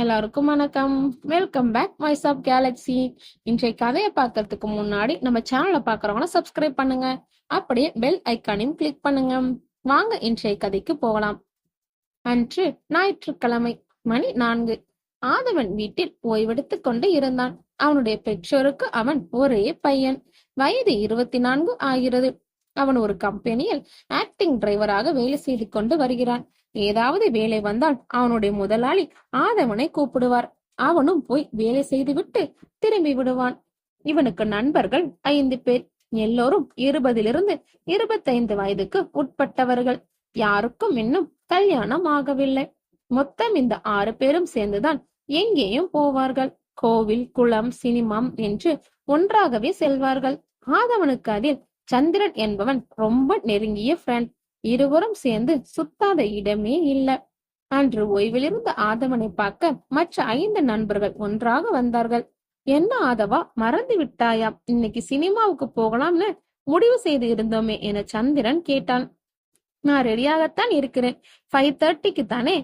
எல்லாருக்கும் வணக்கம். Welcome back voice of galaxy. இன்றைய கதையை பார்க்கறதுக்கு முன்னாடி நம்ம சேனலை பார்க்குறவங்க சப்ஸ்கிரைப் பண்ணுங்க. அப்படியே பெல் ஐக்கானையும் கிளிக் பண்ணுங்க. வாங்க இன்றைய கதைக்கு போகலாம். அன்று ஞாயிற்றுக்கிழமை, மணி 4. ஆதவன் வீட்டில் ஓய்வெடுத்துக் கொண்டு இருந்தான். அவனுடைய பெற்றோருக்கு அவன் ஒரே பையன். வயது 24 ஆகிறது. அவன் ஒரு கம்பெனியில் ஆக்டிங் டிரைவராக வேலை செய்து கொண்டு வருகிறான். ஏதாவது வேலை வந்தால் அவனுடைய முதலாளி ஆதவனை கூப்பிடுவார். அவனும் போய் வேலை செய்துவிட்டு திரும்பி விடுவான். இவனுக்கு நண்பர்கள் 5 பேர். எல்லோரும் 20 25 வயதுக்கு உட்பட்டவர்கள். யாருக்கும் இன்னும் கல்யாணம் ஆகவில்லை. மொத்தம் இந்த 6 பேரும் சேர்ந்துதான் எங்கேயும் போவார்கள். கோவில், குளம், சினிமாம் என்று ஒன்றாகவே செல்வார்கள். ஆதவனுக்கு அதில் சந்திரன் என்பவன் ரொம்ப நெருங்கிய ஃப்ரெண்ட். இருவரும் சேர்ந்து சுத்தாத இடமே இல்ல. அன்று ஓய்விலிருந்த ஆதவனை பார்க்க மற்ற 5 நண்பர்கள் ஒன்றாக வந்தார்கள். என்ன ஆதவா, மறந்து விட்டாயா? இன்னைக்கு சினிமாவுக்கு போகலாம்னு முடிவு செய்து இருந்தோமே என சந்திரன் கேட்டான். நான் ரெடியாகத்தான் இருக்கிறேன். 5:30க்கு தானே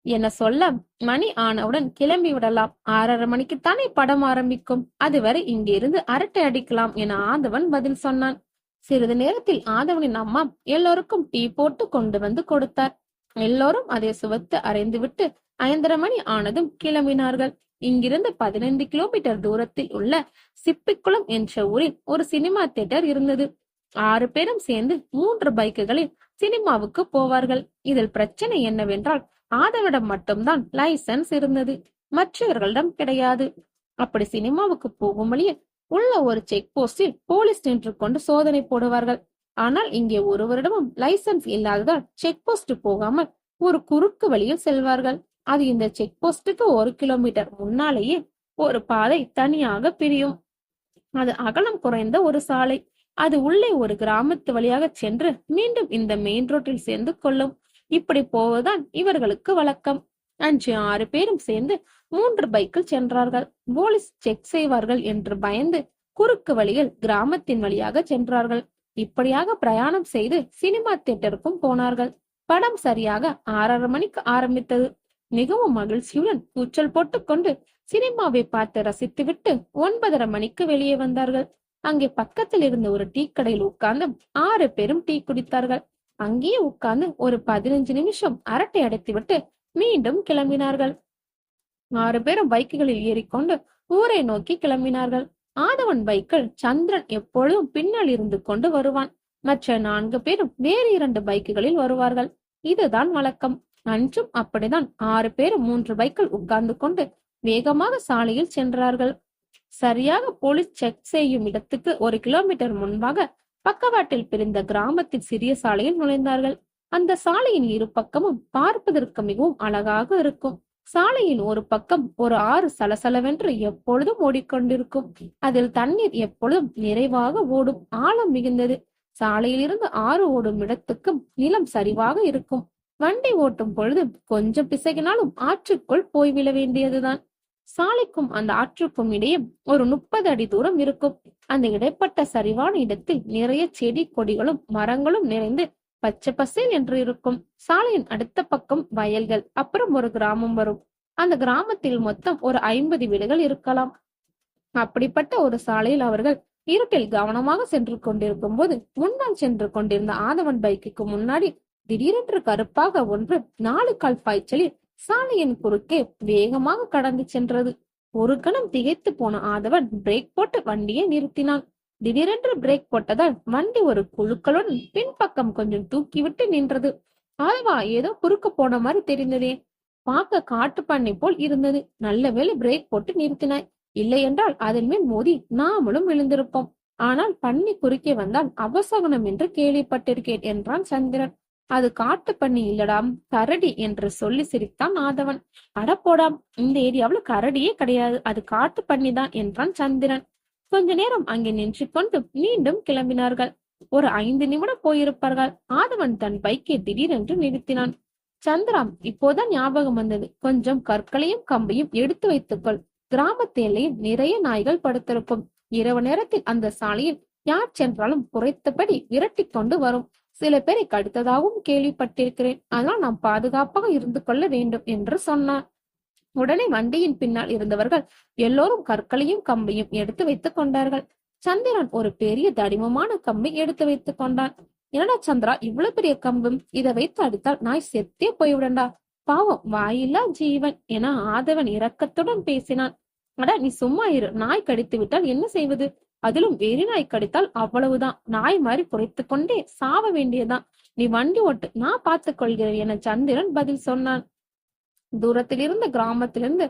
என சொல்ல, மணி ஆனவுடன் கிளம்பி விடலாம். 6:30 மணிக்குத்தானே படம் ஆரம்பிக்கும். அதுவரை இங்கிருந்து அரட்டை அடிக்கலாம் என ஆதவன் பதில் சொன்னான். சிறிது நேரத்தில் ஆதவனின் அம்மா எல்லோருக்கும் டீ போட்டு கொண்டு வந்து கொடுத்தார். எல்லோரும் அதை சுவைத்து அறைந்துவிட்டு 5:30 மணி ஆனதும் கிளம்பினார்கள். இங்கிருந்து 15 கிலோமீட்டர் தூரத்தில் உள்ள சிப்பிக்குளம் என்ற ஊரில் ஒரு சினிமா தியேட்டர் இருந்தது. 6 பேரும் சேர்ந்து 3 பைக்குகளில் சினிமாவுக்கு போவார்கள். இதில் பிரச்சனை என்னவென்றால், ஆதவிடம் மட்டும்தான் லைசன்ஸ் இருந்தது, மற்றவர்களிடம் கிடையாது. அப்படி சினிமாவுக்கு போகும் வழியில் உள்ள ஒரு செக் போஸ்டில் போலீஸ் நின்று கொண்டு சோதனை போடுவார்கள். ஆனால் இங்கே ஒருவரிடமும் லைசன்ஸ் இல்லாததால் செக் போஸ்ட் போகாமல் ஒரு குறுக்கு வழியில் செல்வார்கள். அது இந்த செக் போஸ்டுக்கு 1 கிலோமீட்டர் முன்னாலேயே ஒரு பாதை தனியாக பிரியும். அது அகலம் குறைந்த ஒரு சாலை. அது உள்ளே ஒரு கிராமத்து வழியாக சென்று மீண்டும் இந்த மெயின் ரோட்டில் சேர்ந்து கொள்ளும். இப்படி போவதுதான் இவர்களுக்கு வழக்கம். அன்று 6 பேரும் சேர்ந்து 3 பைக்கில் சென்றார்கள். போலீஸ் செக் செய்வார்கள் என்று பயந்து குறுக்கு வழியில் கிராமத்தின் வழியாக சென்றார்கள். இப்படியாக பிரயாணம் செய்து சினிமா தியேட்டருக்கும் போனார்கள். படம் சரியாக 6:30 மணிக்கு ஆரம்பித்தது. மிகவும் மகிழ்ச்சியுடன் கூச்சல் போட்டுக்கொண்டு சினிமாவை பார்த்து ரசித்துவிட்டு 9:30 மணிக்கு வெளியே வந்தார்கள். அங்கே பக்கத்தில் இருந்த ஒரு டீ கடையில் உட்கார்ந்து 6 பேரும் டீ குடித்தார்கள். அங்கேயே உட்கார்ந்து ஒரு 15 நிமிஷம் அரட்டை அடைத்துவிட்டு மீண்டும் கிளம்பினார்கள். 6 பேரும் பைக்குகளில் ஏறிக்கொண்டு ஊரை நோக்கி கிளம்பினார்கள். ஆதவன் பைக்கில் சந்திரன் எப்பொழுதும் பின்னால் இருந்து கொண்டு வருவான். மற்ற 4 பேரும் வேறு 2 பைக்குகளில் வருவார்கள். இதுதான் வழக்கம். அன்றும் அப்படிதான் 6 பேரும் 3 பைக்கில் உட்கார்ந்து கொண்டு வேகமாக சாலையில் சென்றார்கள். சரியாக போலீஸ் செக் செய்யும் இடத்துக்கு 1 கிலோமீட்டர் முன்பாக பக்கவாட்டில் பிரிந்த கிராமத்தின் சிறிய சாலையில் நுழைந்தார்கள். அந்த சாலையின் இரு பக்கமும் பார்ப்பதற்கு மிகவும் அழகாக இருக்கும். சாலையின் ஒரு பக்கம் ஒரு ஆறு சலசலவென்று எப்பொழுதும் ஓடிக்கொண்டிருக்கும். அதில் தண்ணீர் எப்பொழுதும் நிறைவாக ஓடும். ஆழம் மிகுந்தது. சாலையில் இருந்து ஆறு ஓடும் இடத்துக்கும் நிலம் சரிவாக இருக்கும். வண்டி ஓட்டும் பொழுது கொஞ்சம் பிசகினாலும் ஆற்றுக்குள் போய்விட வேண்டியதுதான். சாலைக்கும் அந்த ஆற்றுக்கும் இடையே ஒரு 30 அடி தூரம் இருக்கும். அந்த இடைப்பட்ட சரிவான இடத்தில் நிறைய செடி கொடிகளும் மரங்களும் நிறைந்து பச்சை பசேல் என்று இருக்கும். சாலையின் அடுத்த பக்கம் வயல்கள், அப்புறம் ஒரு கிராமம் வரும். அந்த கிராமத்தில் மொத்தம் ஒரு 50 வீடுகள் இருக்கலாம். அப்படிப்பட்ட ஒரு சாலையில் அவர்கள் இருட்டில் கவனமாக சென்று கொண்டிருக்கும் போது முன்னால் சென்று கொண்டிருந்த ஆதவன் பைக்குக்கு முன்னாடி திடீரென்று கருப்பாக ஒன்று 4 கால் பாய்ச்சலில் சாலையின் குறுக்கே வேகமாக கடந்து சென்றது. ஒரு கணம் திகைத்து போன ஆதவன் பிரேக் போட்டு வண்டியை நிறுத்தினான். திடீரென்று பிரேக் போட்டதால் வண்டி ஒரு குழுக்களுடன் பின்பக்கம் கொஞ்சம் தூக்கிவிட்டு நின்றது. ஆதவா, ஏதோ குறுக்க போன மாதிரி தெரிந்ததே. பார்க்க காட்டு பண்ணை போல் இருந்தது. நல்ல வேளை பிரேக் போட்டு நிறுத்தினாய். இல்லை என்றால் அதன் மேல் மோதி நாமளும் விழுந்திருப்போம். ஆனால் பண்ணி குறுக்கே வந்தால் அபசகுனம் என்று கேள்விப்பட்டிருக்கேன் என்றான் சந்திரன். அது காட்டு பண்ணி இல்லடாம், கரடி என்று சொல்லி சிரித்தான் ஆதவன். அடப்போடாம், இந்த ஏரியாவில் கரடியே கிடையாது, அது காட்டு பண்ணிதான் என்றான் சந்திரன். கொஞ்ச நேரம் அங்கே நின்று கொண்டு மீண்டும் கிளம்பினார்கள். ஒரு 5 நிமிடம் போயிருப்பார்கள். ஆதவன் தன் பைக்கை திடீரென்று நிறுத்தினான். சந்திராம், இப்போதான் ஞாபகம் வந்தது. கொஞ்சம் கற்களையும் கம்பையும் எடுத்து வைத்துக்கொள். கிராமத்து எல்லையில் நிறைய நாய்கள் படுத்திருக்கும். இரவு நேரத்தில் அந்த சாலையில் யார் சென்றாலும் குறைத்தபடி விரட்டி கொண்டு வரும். சில பேரை கடித்ததாகவும் கேள்விப்பட்டிருக்கிறேன். அதனால் நாம் பாதுகாப்பாக இருந்து கொள்ள வேண்டும் என்று சொன்னார். உடனே வண்டியின் பின்னால் இருந்தவர்கள் எல்லோரும் கற்களையும் கம்பையும் எடுத்து வைத்துக் கொண்டார்கள். சந்திரன் ஒரு பெரிய தடிமமான கம்பை எடுத்து வைத்துக் கொண்டான். என்னடா சந்திரா, இவ்வளவு பெரிய கம்பும், இதை வைத்து அடித்தால் நாய் செத்தே போய்விடண்டா, பாவம் வாயில்லா ஜீவன் என ஆதவன் இரக்கத்துடன் பேசினான். அட நீ சும்மா இரு, நாய் கடித்து விட்டால் என்ன செய்வது? அதிலும் வெறி நாய் கடித்தால் அவ்வளவுதான், நாய் மாதிரி குறைத்து கொண்டே சாவ வேண்டியதான். நீ வண்டி ஓட்டு, நான் பார்த்துக் கொள்கிறேன் என சந்திரன் பதில் சொன்னான். தூரத்தில் இருந்த கிராமத்திலிருந்து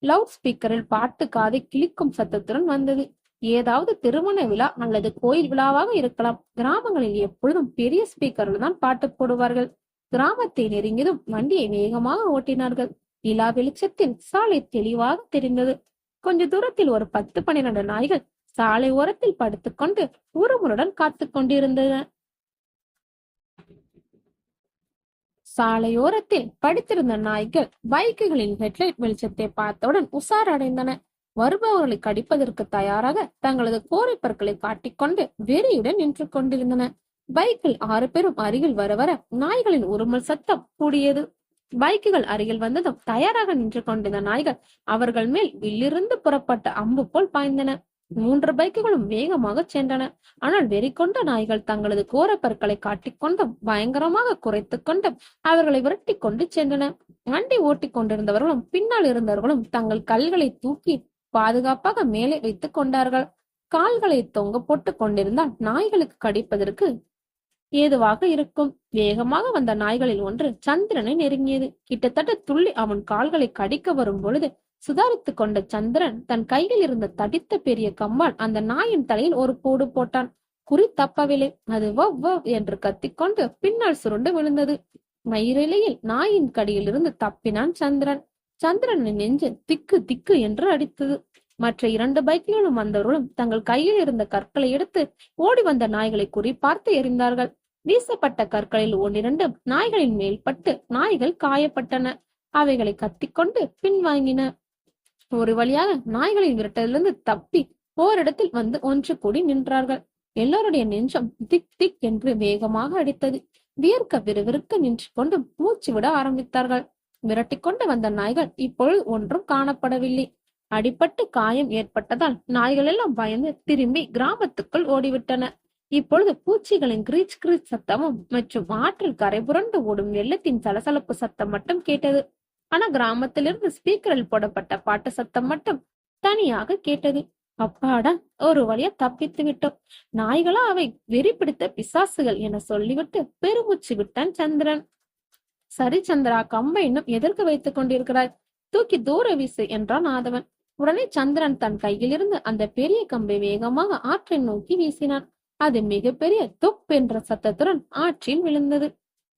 லவுட் ஸ்பீக்கரில் பாட்டு காதை கிளிக்கும் சத்தத்துடன் வந்தது. ஏதாவது திருமண விழா அல்லது கோயில் விழாவாக இருக்கலாம். கிராமங்களில் எப்பொழுதும் பெரிய ஸ்பீக்கரில் தான் பாட்டு போடுவார்கள். கிராமத்தை நெருங்கியதும் வண்டியை வேகமாக ஓட்டினார்கள். நிலா வெளிச்சத்தில் சாலை தெளிவாக தெரிந்தது. கொஞ்ச தூரத்தில் ஒரு 10-12 நாய்கள் சாலை ஓரத்தில் படுத்துக்கொண்டு உருமுருடன் காத்து கொண்டிருந்தன. சாலையோரத்தில் படித்திருந்த நாய்கள் பைக்குகளின் ஹெட்லைட் வெளிச்சத்தை பார்த்தவுடன் உஷாரடைந்தன. வருபவர்களை கடிப்பதற்கு தயாராக தங்களது கோரை பற்களை காட்டிக்கொண்டு வெறியுடன் நின்று கொண்டிருந்தன. பைக்கில் 6 பேரும் அருகில் வர வர நாய்களின் உருமல் சத்தம் கூடியது. பைக்குகள் அருகில் வந்ததும் தயாராக நின்று கொண்டிருந்த நாய்கள் அவர்கள் மேல் வில்லிருந்து புறப்பட்ட அம்பு போல் பாய்ந்தன. 3 பைக்குகளும் வேகமாக சென்றன. ஆனால் வெறி கொண்ட நாய்கள் தங்களது கோர பற்களை காட்டிக்கொண்டும் பயங்கரமாக குறைத்துக் கொண்டும் அவர்களை விரட்டி கொண்டு சென்றன. வண்டி ஓட்டி கொண்டிருந்தவர்களும் பின்னால் இருந்தவர்களும் தங்கள் கல்களை தூக்கி பாதுகாப்பாக மேலே வைத்துக் கொண்டார்கள். கால்களை தொங்க போட்டு கொண்டிருந்தால் நாய்களுக்கு கடிப்பதற்கு ஏதுவாக இருக்கும். வேகமாக வந்த நாய்களில் ஒன்று சந்திரனை நெருங்கியது. கிட்டத்தட்ட துள்ளி அவன் கால்களை கடிக்க வரும் பொழுது சுதாரித்துக் கொண்ட சந்திரன் தன் கையில் இருந்த தடித்த பெரிய கம்பால் அந்த நாயின் தலையில் ஒரு போடு போட்டான். குறி தப்பவில்லை. அது வவ் என்று கத்திக்கொண்டு பின்னால் சுருண்டு விழுந்தது. மயிரிலையில் நாயின் கடியில் இருந்து தப்பினான் சந்திரன். சந்திரனின் நெஞ்சு திக்கு திக்கு என்று அடித்தது. மற்ற 2 பைக்குகளும் வந்தவர்களும் தங்கள் கையில் இருந்த கற்களை எடுத்து ஓடி வந்த நாய்களை குறிப்பார்த்து எறிந்தார்கள். வீசப்பட்ட கற்களில் 1-2 நாய்களின் மேல் பட்டு நாய்கள் காயப்பட்டன. அவைகளை கத்திக்கொண்டு பின்வாங்கின. ஒரு வழியாக நாய்களின் விரட்டலிருந்து தப்பி ஓரிடத்தில் வந்து ஒன்று கூடி நின்றார்கள். எல்லோருடைய நெஞ்சம் திக் திக் என்று வேகமாக அடித்தது. வியர்க்க விறுவிறுக்க நின்று கொண்டு மூச்சு விட ஆரம்பித்தார்கள். விரட்டி கொண்டு வந்த நாய்கள் இப்பொழுது ஒன்றும் காணப்படவில்லை. அடிபட்டு காயம் ஏற்பட்டதால் நாய்கள் எல்லாம் பயந்து திரும்பி கிராமத்துக்குள் ஓடிவிட்டன. இப்பொழுது பூச்சிகளின் கிரீச் கிரீச் சத்தமும் மற்றும் ஆற்றில் கரை புரண்டு ஓடும் வெள்ளத்தின் சலசலப்பு சத்தம் மட்டும் கேட்டது. ஆனா கிராமத்திலிருந்து ஸ்பீக்கரில் போடப்பட்ட பாட்டு சத்தம் மட்டும் தனியாக கேட்டது. அப்பாடா, ஒரு வழியா தப்பித்து விட்டோம். நாய்களா அவை வெறி பிடித்த பிசாசுகள் என சொல்லிவிட்டு பெருமூச்சு விட்டான் சந்திரன். சரி சந்திரா, கம்பை இன்னும் எதற்கு வைத்துக் கொண்டிருக்கிறாய்? தூக்கி தூர வீசு என்றான் ஆதவன். உடனே சந்திரன் தன் கையில் இருந்து அந்த பெரிய கம்பை வேகமாக ஆற்றை நோக்கி வீசினான். அது மிகப்பெரிய தொப் என்ற சத்தத்துடன் ஆற்றில் விழுந்தது.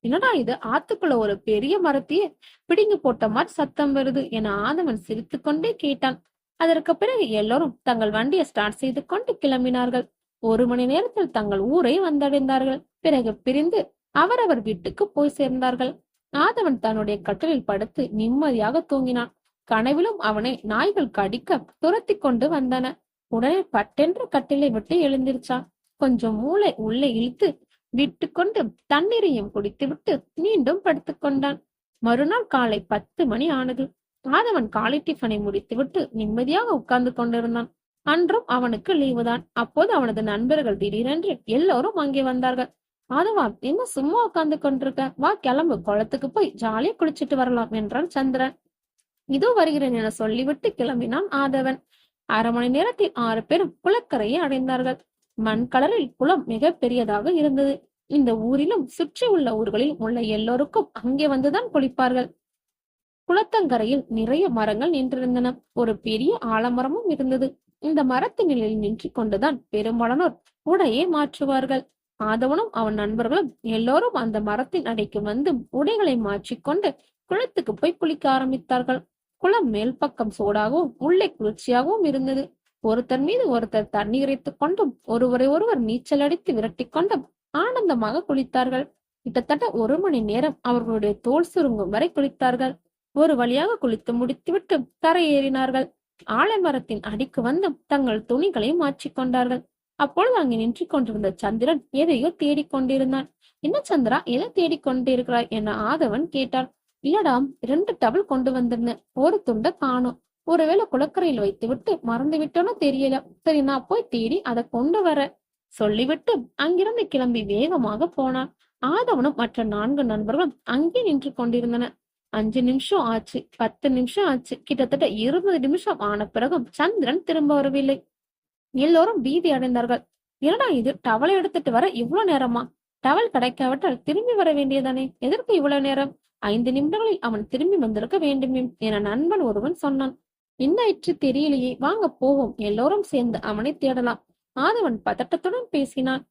என்னடா இது, ஆத்துக்குள்ள ஒரு பெரிய மரத்தையே பிடுங்கி போட்ட மாதிரி சத்தம் வருது என ஆதவன் சிரித்து கொண்டே கேட்டான். அதற்கு பிறகு எல்லோரும் தங்கள் வண்டியை ஸ்டார்ட் செய்து கொண்டு கிளம்பினார்கள். 1 மணி நேரத்தில் தங்கள் ஊரை வந்தடைந்தார்கள். பிறகு பிரிந்து அவரவர் வீட்டுக்கு போய் சேர்ந்தார்கள். ஆதவன் தன்னுடைய கட்டிலில் படுத்து நிம்மதியாக தூங்கினான். கனவிலும் அவனை நாய்கள் கடிக்க துரத்தி கொண்டு வந்தன. உடனே பட்டென்று கட்டிலை விட்டு எழுந்திருச்சான். கொஞ்சம் மூளை உள்ளே இழுத்து விட்டு கொண்டு தண்ணீரையும் குடித்து விட்டு மீண்டும் படுத்துக் கொண்டான். மறுநாள் காலை 10 மணி ஆனது. ஆதவன் காலை டிஃபனை முடித்துவிட்டு நிம்மதியாக உட்கார்ந்து கொண்டிருந்தான். அன்றும் அவனுக்கு லீவு தான். அப்போது அவனது நண்பர்கள் திடீரென்று எல்லோரும் அங்கே வந்தார்கள். ஆதவா, என்ன சும்மா உட்கார்ந்து கொண்டிருக்க? வா கிளம்பு, குளத்துக்கு போய் ஜாலியா குளிச்சிட்டு வரலாம் என்றான் சந்திரன். இதோ வருகிறேன் என சொல்லிவிட்டு கிளம்பினான் ஆதவன். 1/2 மணி நேரத்தில் 6 பேரும் குளக்கரையை அடைந்தார்கள். மண் கலரில் குளம் மிக பெரியதாக இருந்தது. இந்த ஊரிலும் சுற்றி உள்ள ஊர்களில் உள்ள எல்லோருக்கும் அங்கே வந்துதான் குளிப்பார்கள். குளத்தங்கரையில் நிறைய மரங்கள் நின்றிருந்தன. ஒரு பெரிய ஆலமரமும் இருந்தது. இந்த மரத்தின் நிலையில் நின்று கொண்டுதான் பெரும்பாலானோர் உடையை மாற்றுவார்கள். ஆதவனும் அவன் நண்பர்களும் எல்லோரும் அந்த மரத்தின் அடைக்கு வந்து உடைகளை மாற்றிக்கொண்டு குளத்துக்கு போய் குளிக்க ஆரம்பித்தார்கள். குளம் மேல் பக்கம் சூடாகவும் உள்ளே குளிர்ச்சியாகவும் இருந்தது. ஒருத்தர் மீது ஒருத்தர் தண்ணீர் இறைத்துக் கொண்டும் ஒருவரை ஒருவர் நீச்சல் அடித்து விரட்டி கொண்டும் ஆனந்தமாக குளித்தார்கள். கிட்டத்தட்ட 1 மணி நேரம் அவர்களுடைய தோல் சுருங்கும் வரை குளித்தார்கள். ஒரு வழியாக குளித்து முடித்துவிட்டு கரையேறினார்கள். ஆலமரத்தின் அடிக்கு வந்து தங்கள் துணிகளை மாற்றிக்கொண்டார்கள். அப்பொழுது அங்கே நின்று கொண்டிருந்த சந்திரன் எதையோ தேடிக்கொண்டிருந்தான். என்ன சந்திரா, எதை தேடிக்கொண்டிருக்கிறாய் என ஆதவன் கேட்டான். இல்லடா, 2 டவல் கொண்டு வந்திருந்தேன், ஒரு துண்டை காணோம். ஒருவேளை குளக்கரையில் வைத்து விட்டு மறந்து விட்டோன்னு தெரியல. சரி, நான் போய் தேடி அதை கொண்டு வர சொல்லிவிட்டு அங்கிருந்து கிளம்பி வேகமாக போனான். ஆதவனும் மற்ற 4 நண்பர்களும் அங்கே நின்று கொண்டிருந்தனர். 5 நிமிஷம் ஆச்சு, 10 நிமிஷம் ஆச்சு, கிட்டத்தட்ட 20 நிமிஷம் ஆன பிறகும் சந்திரன் திரும்ப வரவில்லை. எல்லோரும் பீதி அடைந்தார்கள். என்னடா இது, டவலை எடுத்துட்டு வர இவ்வளவு நேரமா? டவல் கிடைக்காவிட்டால் திரும்பி வர வேண்டியதானே, எதற்கு இவ்வளவு நேரம்? 5 நிமிடங்களில் அவன் திரும்பி வந்திருக்க வேண்டுமே என நண்பன் ஒருவன் சொன்னான். என்னாயிற்று தெரியலையே, வாங்க போவோம், எல்லோரும் சேர்ந்து அவனை தேடலாம். ஆதவன் பதட்டத்துடன் பேசினான்.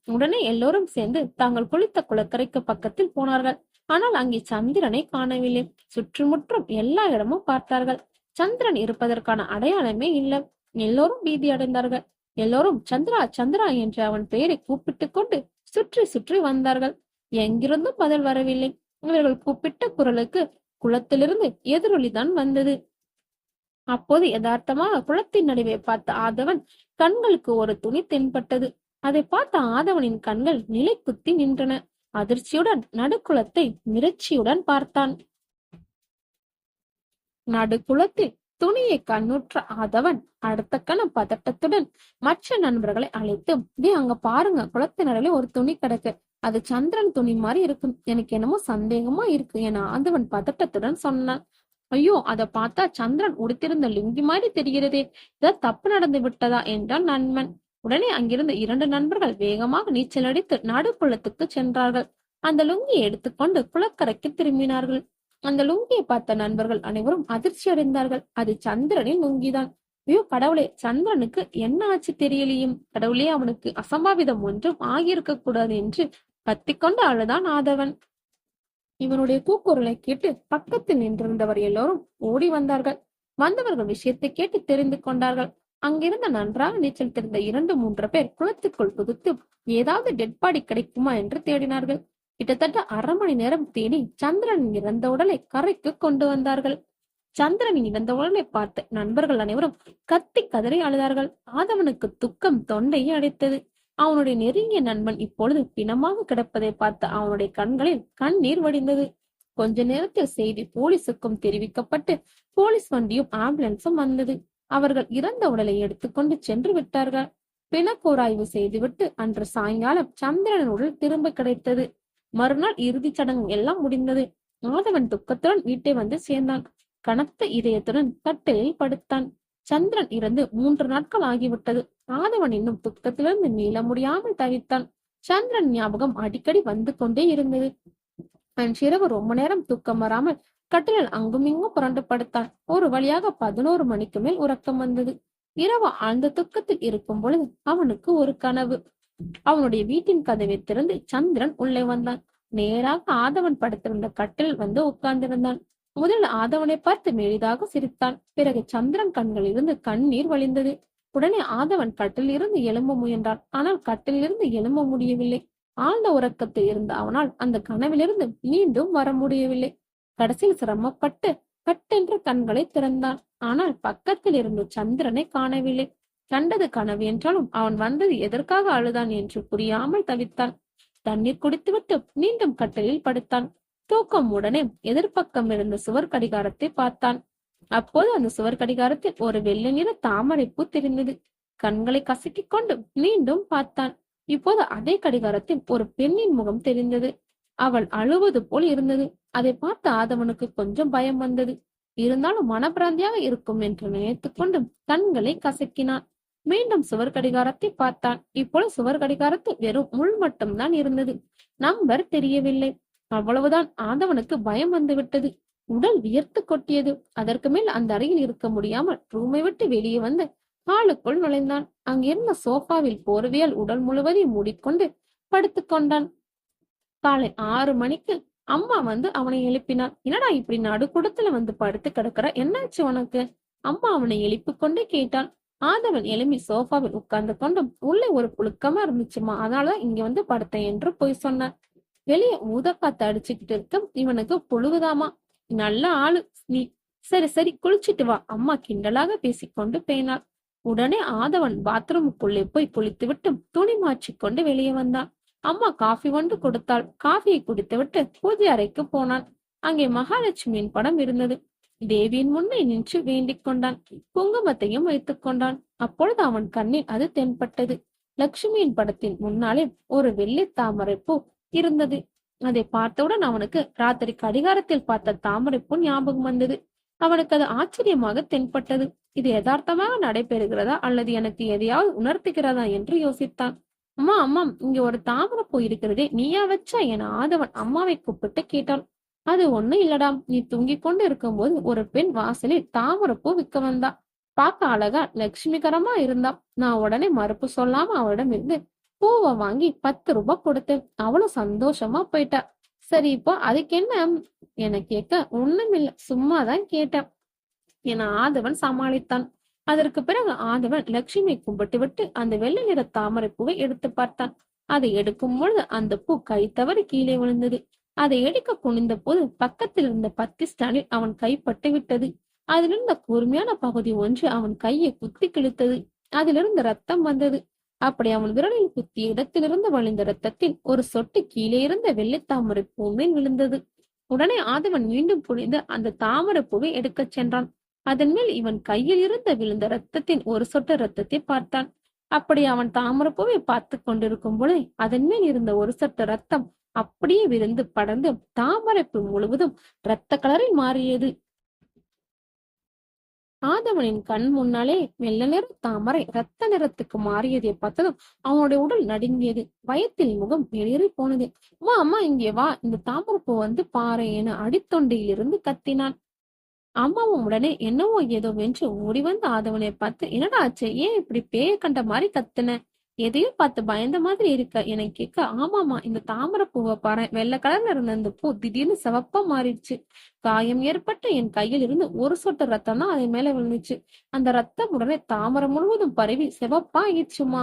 உடனே எல்லோரும் சேர்ந்து தாங்கள் குளித்த குளக்கரைக்கு பக்கத்தில் போனார்கள். ஆனால் அங்கே சந்திரனை காணவில்லை. சுற்றுமுற்றும் எல்லா இடமும் பார்த்தார்கள். சந்திரன் இருப்பதற்கான அடையாளமே இல்லை. எல்லோரும் பீதி அடைந்தார்கள். எல்லோரும் சந்திரா சந்திரா என்று அவன் பெயரை கூப்பிட்டுக் கொண்டு சுற்றி சுற்றி வந்தார்கள். எங்கிருந்தும் பதில் வரவில்லை. இவர்கள் கூப்பிட்ட குரலுக்கு குளத்திலிருந்து எதிரொலிதான் வந்தது. அப்போது யதார்த்தமாக குளத்தின் நடுவே பார்த்த ஆதவன் கண்களுக்கு ஒரு துணி தென்பட்டது. அதை பார்த்த ஆதவனின் கண்கள் நிலை குத்தி நின்றன. அதிர்ச்சியுடன் நடுக்குளத்தை மிரட்சியுடன் பார்த்தான். நடுக்குளத்தில் துணியை கண்ணுற்ற ஆதவன் அடுத்த கணம் பதட்டத்துடன் மற்ற நண்பர்களை அழைத்து, அங்க பாருங்க, குளத்தினரிலே ஒரு துணி கிடக்கு, அது சந்திரன் துணி மாதிரி இருக்கும், எனக்கு என்னமோ சந்தேகமா இருக்கு என ஆதவன் பதட்டத்துடன் சொன்னான். ஐயோ, அதை பார்த்தா சந்திரன் உடுத்திருந்த லுங்கி மாதிரி தெரிகிறதே, ஏதாவது தப்பு நடந்து விட்டதா என்றான் நண்பன். உடனே அங்கிருந்த 2 நண்பர்கள் வேகமாக நீச்சல் அடித்து நடுக்குளத்துக்கு சென்றார்கள். அந்த லுங்கியை எடுத்துக்கொண்டு குளக்கரைக்கு திரும்பினார்கள். அந்த லுங்கியை பார்த்த நண்பர்கள் அனைவரும் அதிர்ச்சி அடைந்தார்கள். அது சந்திரனின் லுங்கிதான். ஐயோ கடவுளே, சந்திரனுக்கு என்ன ஆச்சு தெரியலையும், கடவுளே, அவனுக்கு அசம்பாவிதம் ஒன்றும் ஆகியிருக்க கூடாது என்று கத்திக்கொண்டு அழுதான் ஆதவன். இவனுடைய கூக்குரலை கேட்டு பக்கத்தில் நின்றிருந்தவர் எல்லோரும் ஓடி வந்தார்கள். வந்தவர்கள் விஷயத்தை கேட்டு தெரிந்து கொண்டார்கள். அங்கிருந்த நன்றாக நீச்சல் தெரிந்த 2-3 பேர் குளத்துக்குள் குதித்து ஏதாவது டெட் பாடி கிடைக்குமா என்று தேடினார்கள். கிட்டத்தட்ட அரை மணி நேரம் தேடி சந்திரனின் இறந்த உடலை கரைக்கு கொண்டு வந்தார்கள். சந்திரனின் இறந்த உடலை பார்த்து நண்பர்கள் அனைவரும் கத்தி கதறி அழுதார்கள். ஆதவனுக்கு துக்கம் தொண்டையை அடைத்தது. அவனுடைய நெருங்கிய நண்பன் இப்பொழுது பிணமாக கிடப்பதை பார்த்து அவனுடைய கண்களில் கண்ணீர் வடிந்தது. கொஞ்ச நேரத்தில் செய்தி போலீசுக்கும் தெரிவிக்கப்பட்டு போலீஸ் வண்டியும் ஆம்புலன்ஸும் வந்தது. அவர்கள் இறந்த உடலை எடுத்துக்கொண்டு சென்று விட்டார்கள். பிணக்கூராய்வு செய்துவிட்டு அன்று சாயங்காலம் சந்திரனின் உடல் திரும்ப கிடைத்தது. மறுநாள் இறுதி சடங்கு எல்லாம் முடிந்தது. ஆதவன் துக்கத்துடன் வீட்டை வந்து சேர்ந்தான். கனத்த இதயத்துடன் கட்டிலில் படுத்தான். சந்திரன் இறந்து 3 நாட்கள் ஆகிவிட்டது. ஆதவன் இன்னும் துக்கத்திலிருந்து மீள முடியாமல் தவித்தான். சந்திரன் ஞாபகம் அடிக்கடி வந்து கொண்டே இருந்தது. அன்றிரவு ரொம்ப நேரம் தூக்கம் வராமல் கட்டிலில் அங்கும் இங்கும் புரண்டு படுத்தான். ஒரு வழியாக 11 மணிக்கு மேல் உறக்கம் வந்தது. இரவு ஆழ்ந்த துக்கத்தில் இருக்கும் பொழுது அவனுக்கு ஒரு கனவு. அவனுடைய வீட்டின் கதவை திறந்து சந்திரன் உள்ளே வந்தான். நேராக ஆதவன் படுத்திருந்த கட்டில் வந்து உட்கார்ந்திருந்தான். முதலில் ஆதவனை பார்த்து மெலிதாக சிரித்தான். பிறகு சந்திரன் கண்களிலிருந்து கண்ணீர் வழிந்தது. உடனே ஆதவன் கட்டில் இருந்து எழும்ப முயன்றான். ஆனால் கட்டிலிருந்து எழும்ப முடியவில்லை. ஆழ்ந்த உறக்கத்தில் இருந்த அவனால் அந்த கனவிலிருந்து மீண்டும் வர முடியவில்லை. கடைசியில் சிரமப்பட்டு கட்டென்று கண்களை திறந்தான். ஆனால் பக்கத்தில் இருந்து சந்திரனை காணவில்லை. கண்டது கனவு என்றாலும் அவன் வந்தது எதற்காக அழுதான் என்று புரியாமல் தவித்தான். தண்ணீர் குடித்துவிட்டு மீண்டும் கட்டிலில் படுத்தான். தூக்கம் உடனே எதிர்பக்கம் இருந்த சுவர் கடிகாரத்தை பார்த்தான். அப்போது அந்த சுவர் கடிகாரத்தில் ஒரு வெள்ளை நிற தாமரைப்பூ தெரிந்தது. கண்களை கசக்கிக் கொண்டு மீண்டும் பார்த்தான். இப்போது அதே கடிகாரத்தில் ஒரு பெண்ணின் முகம் தெரிந்தது. அவள் அழுவது போல் இருந்தது. அதை பார்த்த ஆதவனுக்கு கொஞ்சம் பயம் வந்தது. இருந்தாலும் மனப்பிராந்தியாக இருக்கும் என்று நினைத்துக் கொண்டு கண்களை கசக்கினான். மீண்டும் சுவர் கடிகாரத்தை பார்த்தான். இப்பொழுது சுவர் கடிகாரத்தில் வெறும் முள் மட்டும்தான் இருந்தது. நம்பர் தெரியவில்லை. அவ்வளவுதான். ஆதவனுக்கு பயம் வந்துவிட்டது. உடல் வியர்த்து கொட்டியது. அதற்கு மேல் அந்த அறையில் இருக்க முடியாமல் ரூமை விட்டு வெளியே வந்து ஹாலுக்குள் நுழைந்தான். அங்கிருந்த சோஃபாவில் போர்வையால் உடல் முழுவதையும் மூடிக்கொண்டு படுத்துக் கொண்டான். காலை 6 மணிக்கு அம்மா வந்து அவனை எழுப்பினார். என்னடா இப்படி நடுக்குடத்துல வந்து படுத்து கிடக்குற, என்னாச்சு உனக்கு? அம்மா அவனை எழுப்பிக் கொண்டே கேட்டான். ஆதவன் எழும்பி சோஃபாவில் உட்கார்ந்து கொண்டும் உள்ளே ஒரு புழுக்கமா இருந்துச்சுமா, அதனாலதான் இங்க வந்து படுத்தேன் என்று போய் சொன்னான். வெளியே ஊதக்காத்து அடிச்சுக்கிட்டு இருக்கும். இவனுக்கு புழுகுதாமா. நல்ல ஆளு நீ. சரி சரி, குளிச்சிட்டு வா, அம்மா கிண்டலாக பேசிக்கொண்டு பேனாள். உடனே ஆதவன் பாத்ரூமுக்குள்ளே போய் குளித்து விட்டு துணி மாற்றிக்கொண்டு வெளியே வந்தான். அம்மா காஃபி ஒன்று கொடுத்தாள். காஃபியை குடித்துவிட்டு பூஜை அறைக்கு போனான். அங்கே மகாலட்சுமியின் படம் இருந்தது. தேவியின் முன்னே நின்று வேண்டிக் கொண்டான். குங்குமத்தையும் வைத்துக் கொண்டான். அப்பொழுது அவன் கண்ணில் அது தென்பட்டது. லட்சுமியின் படத்தின் முன்னாலே ஒரு வெள்ளி தாமரை பூ இருந்தது. அதை பார்த்தவுடன் அவனுக்கு ராத்திரி கடிகாரத்தில் பார்த்த தாமரை பூ ஞாபகம் வந்தது. அவனுக்கு அது ஆச்சரியமாக தென்பட்டது. இது யதார்த்தமாக நடைபெறுகிறதா அல்லது எனக்கு எதையாவது உணர்த்துகிறதா என்று யோசித்தான். அம்மா அம்மா, இங்க ஒரு தாமரை பூ இருக்கிறதே, நீயா வச்சா என ஆதவன் அம்மாவை கூப்பிட்டு கேட்டான். அது ஒண்ணும் இல்லடா, நீ தூங்கிக் கொண்டு இருக்கும்போது ஒரு பெண் வாசலில் தாமரைப்பூ விற்க வந்தா. பார்க்க அழகா லட்சுமிகரமா இருந்தா. நான் உடனே மறுப்பு சொல்லாம அவளிடம் இருந்து பூவை வாங்கி 10 ரூபாய் கொடுத்தேன். அவளும் சந்தோஷமா போயிட்டா. சரி, இப்போ அதுக்கு என்ன என கேட்க, ஒண்ணுமில்ல, சும்மாதான் கேட்டேன் என ஆதவன் சமாளித்தான். அதற்கு பிறகு ஆதவன் லட்சுமி கும்பிட்டு விட்டு அந்த வெள்ளை நிற தாமரை பூவை எடுத்து பார்த்தான். அதை எடுக்கும் பொழுது அந்த பூ கை தவறி கீழே விழுந்தது. அதை எடுக்க குனிந்த போது பக்கத்தில் இருந்த பத்தி ஸ்டாண்டில் அவன் கைப்பட்டு விட்டது. அதிலிருந்த கூர்மையான பகுதி ஒன்று அவன் கையை குத்தி கிழித்தது. அதிலிருந்து ரத்தம் வந்தது. அப்படி அவன் விரலில் குத்திய இடத்திலிருந்து வழிந்த ரத்தத்தில் ஒரு சொட்டு கீழே இருந்த வெள்ளை தாமரை பூமேல் விழுந்தது. உடனே ஆதவன் மீண்டும் குனிந்து அந்த தாமரை பூவை எடுக்கச் சென்றான். அதன் மேல் இவன் கையில் இருந்து விழுந்த ரத்தத்தின் ஒரு சொட்டு ரத்தத்தை பார்த்தான். அப்படி அவன் தாமரைப்பூவை பார்த்து கொண்டிருக்கும் பொழுது அதன் மேல் இருந்த ஒரு சொட்டு ரத்தம் அப்படியே விருந்து படர்ந்து தாமரைப்பூ முழுவதும் இரத்த கலரில் மாறியது. ஆதவனின் கண் முன்னாலே வெள்ளை நிற தாமரை இரத்த நிறத்துக்கு மாறியதை பார்த்ததும் அவனுடைய உடல் நடுங்கியது. பயத்தில் முகம் வெளியேறி போனது. அம்மா அம்மா, இங்கே வா, இந்த தாமரைப்பூ வந்து பாரு என அடித்தொண்டையிலிருந்து கத்தினான். அம்மாவும் உடனே என்னவோ ஏதோ வென்று ஓடி வந்து ஆதவனை பார்த்து, என்னடா ஆச்சு, ஏன் இப்படி பேய கண்ட மாதிரி கத்துன, எதையும் பார்த்து பயந்த மாதிரி இருக்க என கேட்க, ஆமாமா, இந்த தாமரை பூவை பாரு, வெள்ளை கலர்ல இருந்த அந்த பூ திடீர்னு சிவப்பா மாறிடுச்சு. காயம் ஏற்பட்டு என் கையில் இருந்து ஒரு சொட்டு ரத்தம் தான் அது மேல விழுந்துச்சு. அந்த ரத்தம் உடனே தாமரை முழுவதும் பரவி சிவப்பா ஆயிடுச்சுமா.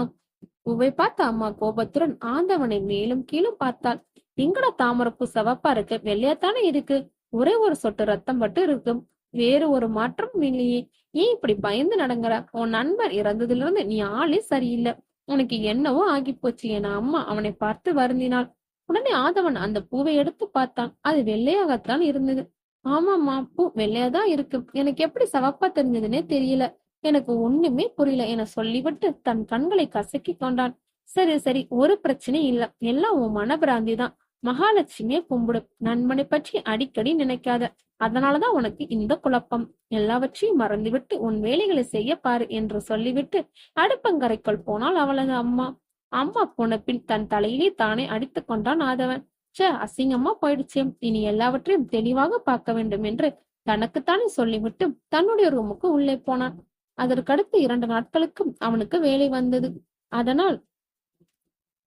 பூவை பார்த்த அம்மா கோபத்துடன் ஆதவனை மேலும் கீழும் பார்த்தாள். எங்கட தாமரைப்பூ சிவப்பா இருக்கு, வெள்ளையாத்தானே இருக்கு, ஒரே ஒரு சொட்டு ரத்தம் மட்டும் இருக்கு, வேறு ஒரு மாற்றம் இல்லையே, ஏன் இப்படி பயந்து நடங்குற, உன் நண்பர் இறந்ததுல இருந்து நீ ஆளே சரியில்லை, உனக்கு என்னவோ ஆகி போச்சு என அம்மா அவனை பார்த்து வருந்தினாள். உடனே ஆதவன் அந்த பூவை எடுத்து பார்த்தான். அது வெள்ளையாகத்தான் இருந்தது. ஆமாம்மா, பூ வெள்ளையாதான் இருக்கு, எனக்கு எப்படி சிவப்பா தெரிஞ்சதுன்னே தெரியல, எனக்கு ஒண்ணுமே புரியல என சொல்லிவிட்டு தன் கண்களை கசக்கி கொண்டான். சரி சரி, ஒரு பிரச்சனையும் இல்ல, எல்லாம் உன் மனபிராந்தி தான், மகாலட்சுமியை கும்பிடு, நண்பனை பற்றி அடிக்கடி நினைக்காத, அதனாலதான் உனக்கு இந்த குழப்பம், எல்லாவற்றையும் மறந்துவிட்டு உன் வேலைகளை செய்ய பாரு என்று சொல்லிவிட்டு அடுப்பங்கரைக்குள் போனால் அவளது அம்மா. அம்மா போன பின் தன் தலையிலே தானே அடித்துக் கொண்டான் ஆதவன். அசிங்கமா போயிடுச்சு, இனி எல்லாவற்றையும் தெளிவாக பார்க்க வேண்டும் என்று தனக்குத்தானே சொல்லிவிட்டு தன்னுடைய ரூமுக்கு உள்ளே போனான். அதற்கடுத்து 2 நாட்களுக்கும் அவனுக்கு வேலை வந்தது. அதனால்